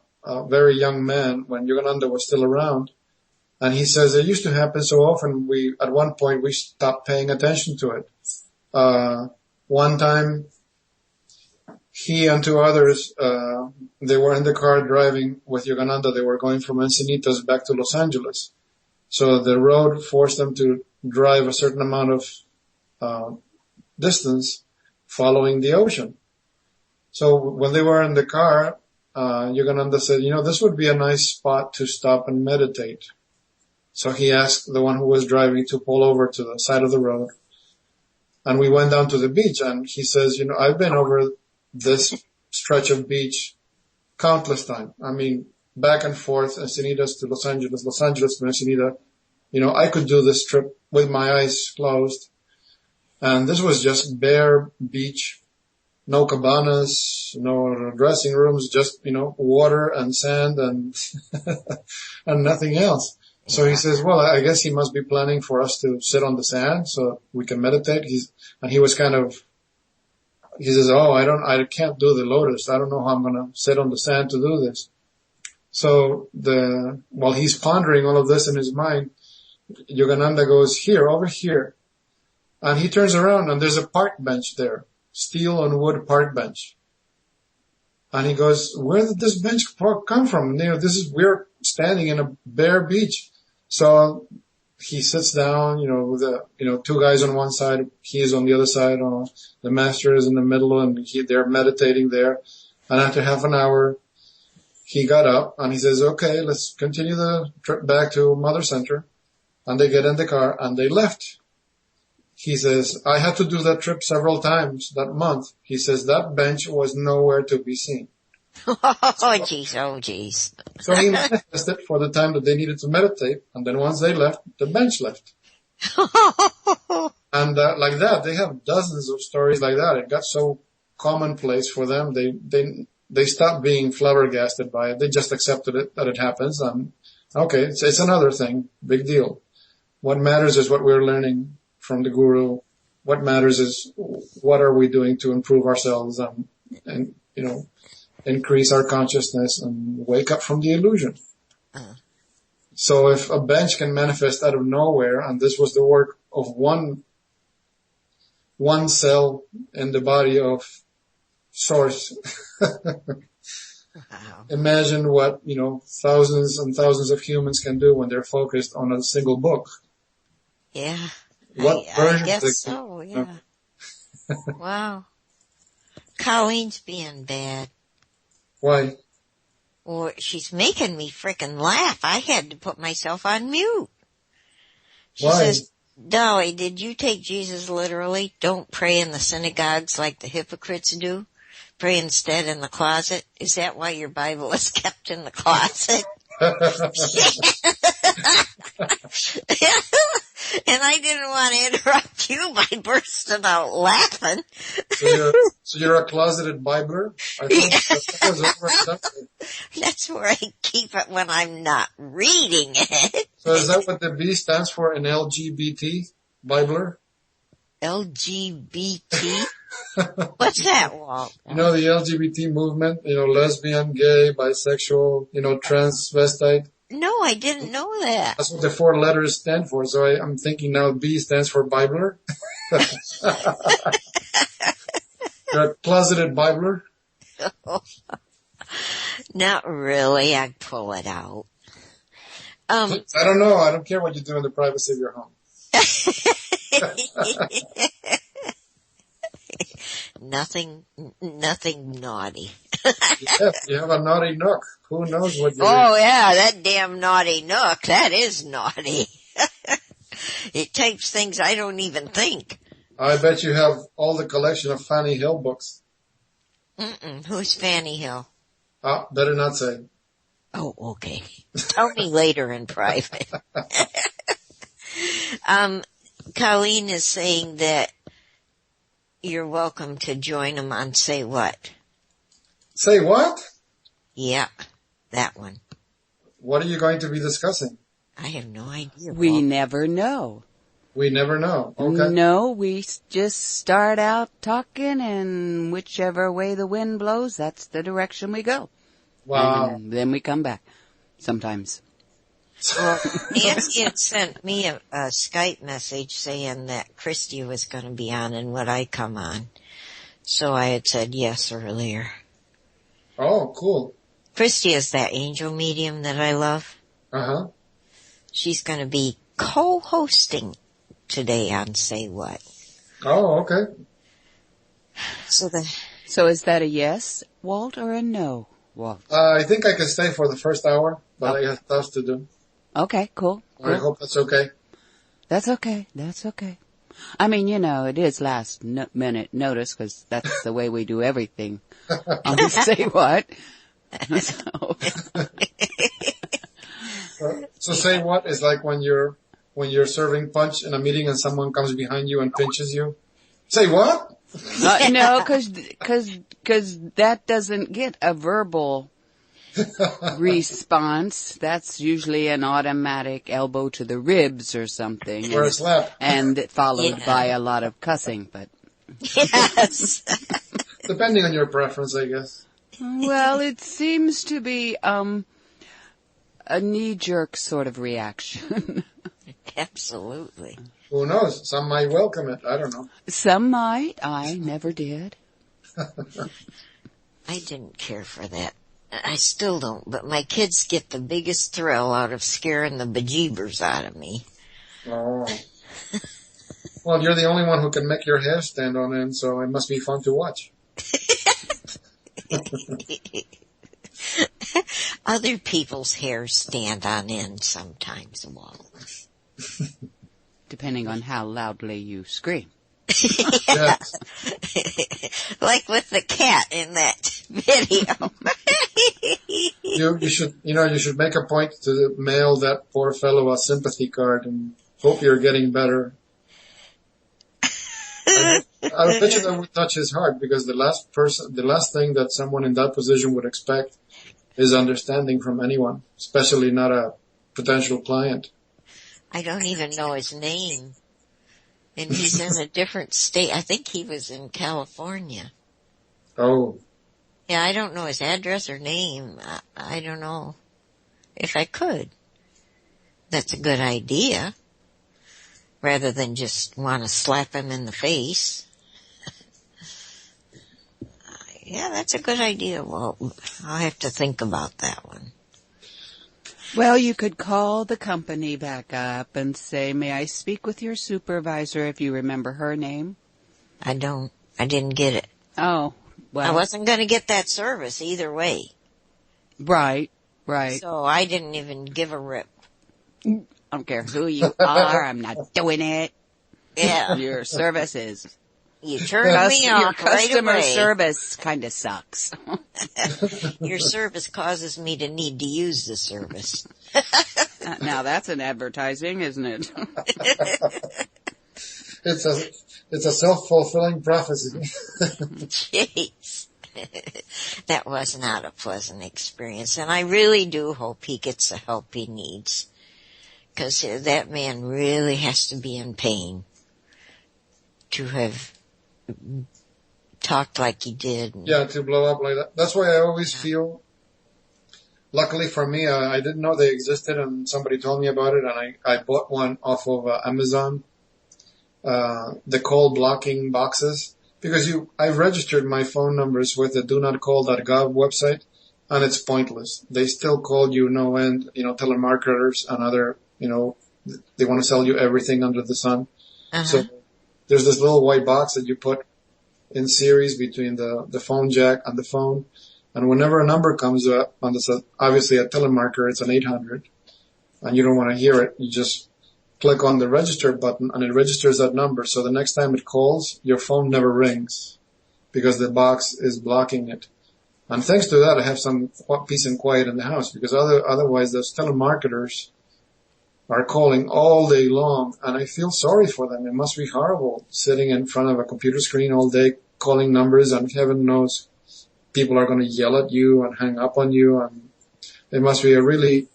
very young man when Yogananda was still around. And he says it used to happen so often, at one point we stopped paying attention to it. One time, he and two others, they were in the car driving with Yogananda. They were going from Encinitas back to Los Angeles. So the road forced them to drive a certain amount of distance following the ocean. So when they were in the car, Yogananda said, this would be a nice spot to stop and meditate. So he asked the one who was driving to pull over to the side of the road. And we went down to the beach, and he says, I've been over this stretch of beach countless times. I mean, back and forth, Encinitas to Los Angeles to Encinita. I could do this trip with my eyes closed. And this was just bare beach, no cabanas, no dressing rooms, just, water and sand and, and nothing else. So he says, well, I guess he must be planning for us to sit on the sand so we can meditate. He was he says, I can't do the lotus. I don't know how I'm going to sit on the sand to do this. So while he's pondering all of this in his mind, Yogananda goes, over here. And he turns around and there's a park bench there, steel and wood park bench. And he goes, where did this bench come from? We're standing in a bare beach. So he sits down, with two guys on one side, he is on the other side, the master is in the middle, and they're meditating there. And after half an hour, he got up and he says, okay, let's continue the trip back to Mother Center. And they get in the car and they left. He says, I had to do that trip several times that month. He says that bench was nowhere to be seen. Oh, jeez. So he manifested for the time that they needed to meditate. And then once they left, the bench left. And like that, they have dozens of stories like that. It got so commonplace for them. They stopped being flabbergasted by it. They just accepted it, that it happens. And okay, it's another thing. Big deal. What matters is what we're learning from the guru. What matters is what are we doing to improve ourselves and increase our consciousness and wake up from the illusion. So if a bench can manifest out of nowhere, and this was the work of one cell in the body of Source, Wow. Imagine what, thousands and thousands of humans can do when they're focused on a single book. Yeah. What I version guess so, yeah. Wow. Colleen's being bad. Why? Or she's making me frickin' laugh. I had to put myself on mute. She Why? says, Dolly, did you take Jesus literally? Don't pray in the synagogues like the hypocrites do. Pray instead in the closet. Is that why your Bible is kept in the closet? And I didn't want to interrupt you by bursting out laughing. So you're a closeted Bibler? I thought that was overaccepted. That's where I keep it when I'm not reading it. So is that what the B stands for in LGBT, Bibler? LGBT? What's that, Walt? The LGBT movement, lesbian, gay, bisexual, transvestite. No, I didn't know that. That's what the 4 letters stand for. So I'm thinking now B stands for Bibler. You're a closeted Bibler? Not really. I'd pull it out. I don't know. I don't care what you do in the privacy of your home. Nothing naughty. Yes, you have a naughty nook. Who knows what you're Oh yeah, that damn naughty nook. That is naughty. It types things I don't even think. I bet you have all the collection of Fanny Hill books. Who's Fanny Hill? Better not say. Oh, okay. Tell me later in private. Colleen is saying that you're welcome to join them on Say What. Say what? Yeah, that one. What are you going to be discussing? I have no idea. We Walt. never know. We never know. Okay. No, we just start out talking, and whichever way the wind blows, that's the direction we go. Wow. And then we come back. Sometimes. Well, Nancy had sent me a Skype message saying that Christy was going to be on and would I come on. So I had said yes earlier. Oh, cool. Christy is that angel medium that I love. Uh-huh. She's going to be co-hosting today on Say What. Oh, okay. So is that a yes, Walt, or a no, Walt? I think I can stay for the first hour, but I have stuff to do. Okay, cool. I hope that's okay. That's okay. I mean, it is last minute notice because that's the way we do everything. On Say What. So Say What is like when you're serving punch in a meeting and someone comes behind you and pinches you. Say what? No, because that doesn't get a verbal response. That's usually an automatic elbow to the ribs or something. Or a slap. And followed by a lot of cussing, but. yes. Depending on your preference, I guess. Well, it seems to be, a knee-jerk sort of reaction. Absolutely. Who knows? Some might welcome it. I don't know. Some might. I never did. I didn't care for that I still don't, but my kids get the biggest thrill out of scaring the bejeebers out of me. Oh. Well, you're the only one who can make your hair stand on end, so it must be fun to watch. Other people's hair stand on end sometimes, Walt. Depending on how loudly you scream. Yes. Like with the cat in that video. You should make a point to mail that poor fellow a sympathy card and hope you're getting better. I bet you that would touch his heart, because the last thing that someone in that position would expect is understanding from anyone, especially not a potential client. I don't even know his name. And he's in a different state. I think he was in California. Oh. Yeah, I don't know his address or name. I don't know if I could. That's a good idea. Rather than just want to slap him in the face. Yeah, that's a good idea. Well, I'll have to think about that one. Well, you could call the company back up and say, may I speak with your supervisor, if you remember her name? I don't. I didn't get it. Oh, well. I wasn't going to get that service either way. Right. So I didn't even give a rip. I don't care who you are. I'm not doing it. Yeah. Your service is... You turned me off Your customer right away. service kind of sucks. Your service causes me to need to use the service. Now that's an advertising, isn't it? It's a self-fulfilling prophecy. Jeez. That was not a pleasant experience, and I really do hope he gets the help he needs. Because that man really has to be in pain to have talked like he did. Yeah, to blow up like that. That's why I always feel, luckily for me, I didn't know they existed, and somebody told me about it, and I bought one off of Amazon, the call blocking boxes, because I registered my phone numbers with the donotcall.gov website, and it's pointless. They still call you no end, telemarketers and other, they want to sell you everything under the sun. Uh-huh. So there's this little white box that you put in series between the phone jack and the phone. And whenever a number comes up on this, obviously a telemarketer, it's an 800, and you don't want to hear it, you just click on the register button and it registers that number. So the next time it calls, your phone never rings because the box is blocking it. And thanks to that, I have some peace and quiet in the house, because otherwise those telemarketers are calling all day long, and I feel sorry for them. It must be horrible sitting in front of a computer screen all day calling numbers, and heaven knows people are going to yell at you and hang up on you, and it must be a really,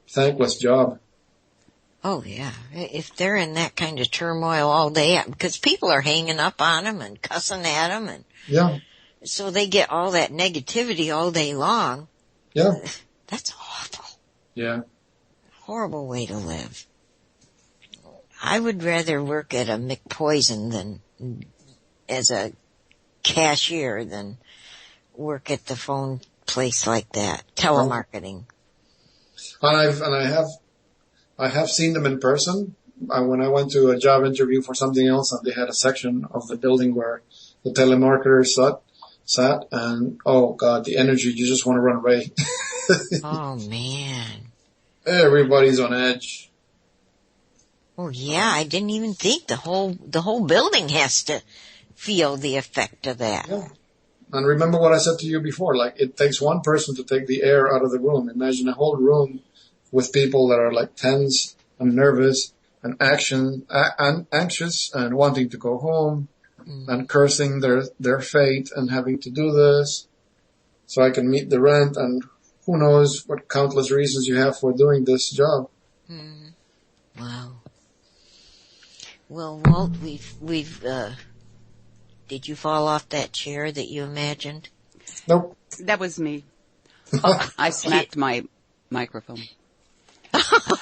thankless job. Oh, yeah. If they're in that kind of turmoil all day, because people are hanging up on them and cussing at them, and Yeah. so they get all that negativity all day long. Yeah. That's awful. Yeah. Horrible way to live. I would rather work at a McPoison than as a cashier than work at the phone place like that. Telemarketing. And I have seen them in person. When I went to a job interview for something else, and they had a section of the building where the telemarketer sat, and oh God, the energy, you just want to run away. Oh man. Everybody's on edge. Oh yeah, I didn't even think the whole building has to feel the effect of that. Yeah. And remember what I said to you before, like it takes one person to take the air out of the room. Imagine a whole room with people that are like tense and nervous and anxious and wanting to go home and cursing their fate and having to do this so I can meet the rent, and who knows what countless reasons you have for doing this job. Wow. Well, Walt, we've did you fall off that chair that you imagined? Nope. That was me. I smacked my microphone.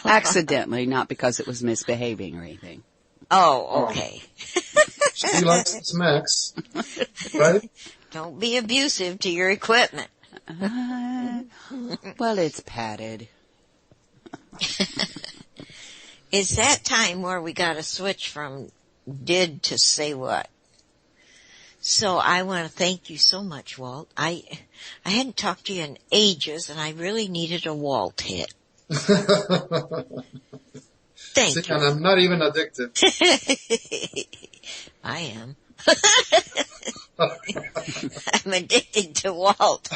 Accidentally, not because it was misbehaving or anything. Oh, okay. She likes smacks, right? Don't be abusive to your equipment. Well, it's padded. It's that time where we got to switch from did to say what. So I want to thank you so much, Walt. I hadn't talked to you in ages, and I really needed a Walt hit. Thank you. And I'm not even addicted. I am. I'm addicted to Walt.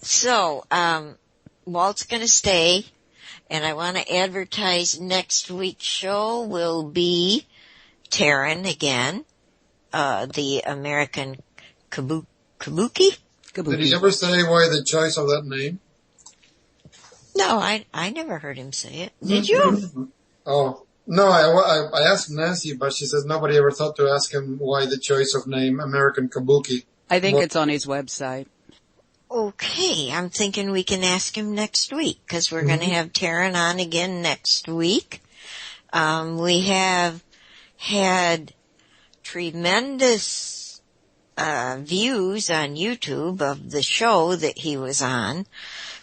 So, Walt's going to stay, and I want to advertise next week's show will be Taryn again, the American Kabuki. Did he ever say why the choice of that name? No, I never heard him say it. Did you? Oh, no, I asked Nancy, but she says nobody ever thought to ask him why the choice of name American Kabuki. I think it's on his website. Okay, I'm thinking we can ask him next week, because we're going to have Taryn on again next week. We have had tremendous views on YouTube of the show that he was on.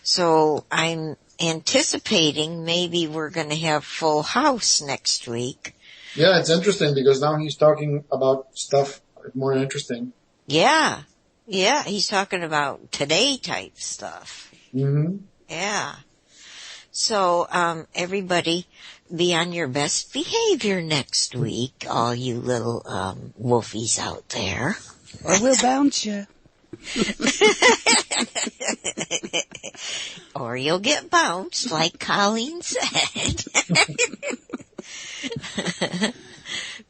So I'm anticipating maybe we're going to have full house next week. Yeah, it's interesting because now he's talking about stuff more interesting. Yeah. Yeah, he's talking about today type stuff. Mm-hmm. Yeah. So, everybody be on your best behavior next week, all you little, wolfies out there. Or we'll bounce you. Or you'll get bounced, like Colleen said.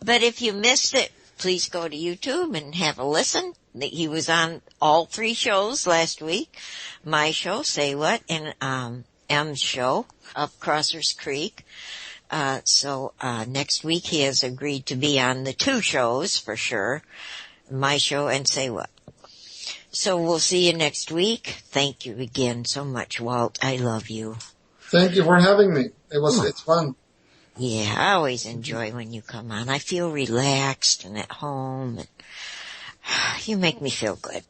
But if you missed it, please go to YouTube and have a listen. He was on all 3 shows last week. My show, Say What, and M's show, Up Crossers Creek. So next week he has agreed to be on the 2 shows for sure. My show and Say What. So we'll see you next week. Thank you again so much, Walt. I love you. Thank you for having me. It's fun. Yeah, I always enjoy when you come on. I feel relaxed and at home. And you make me feel good.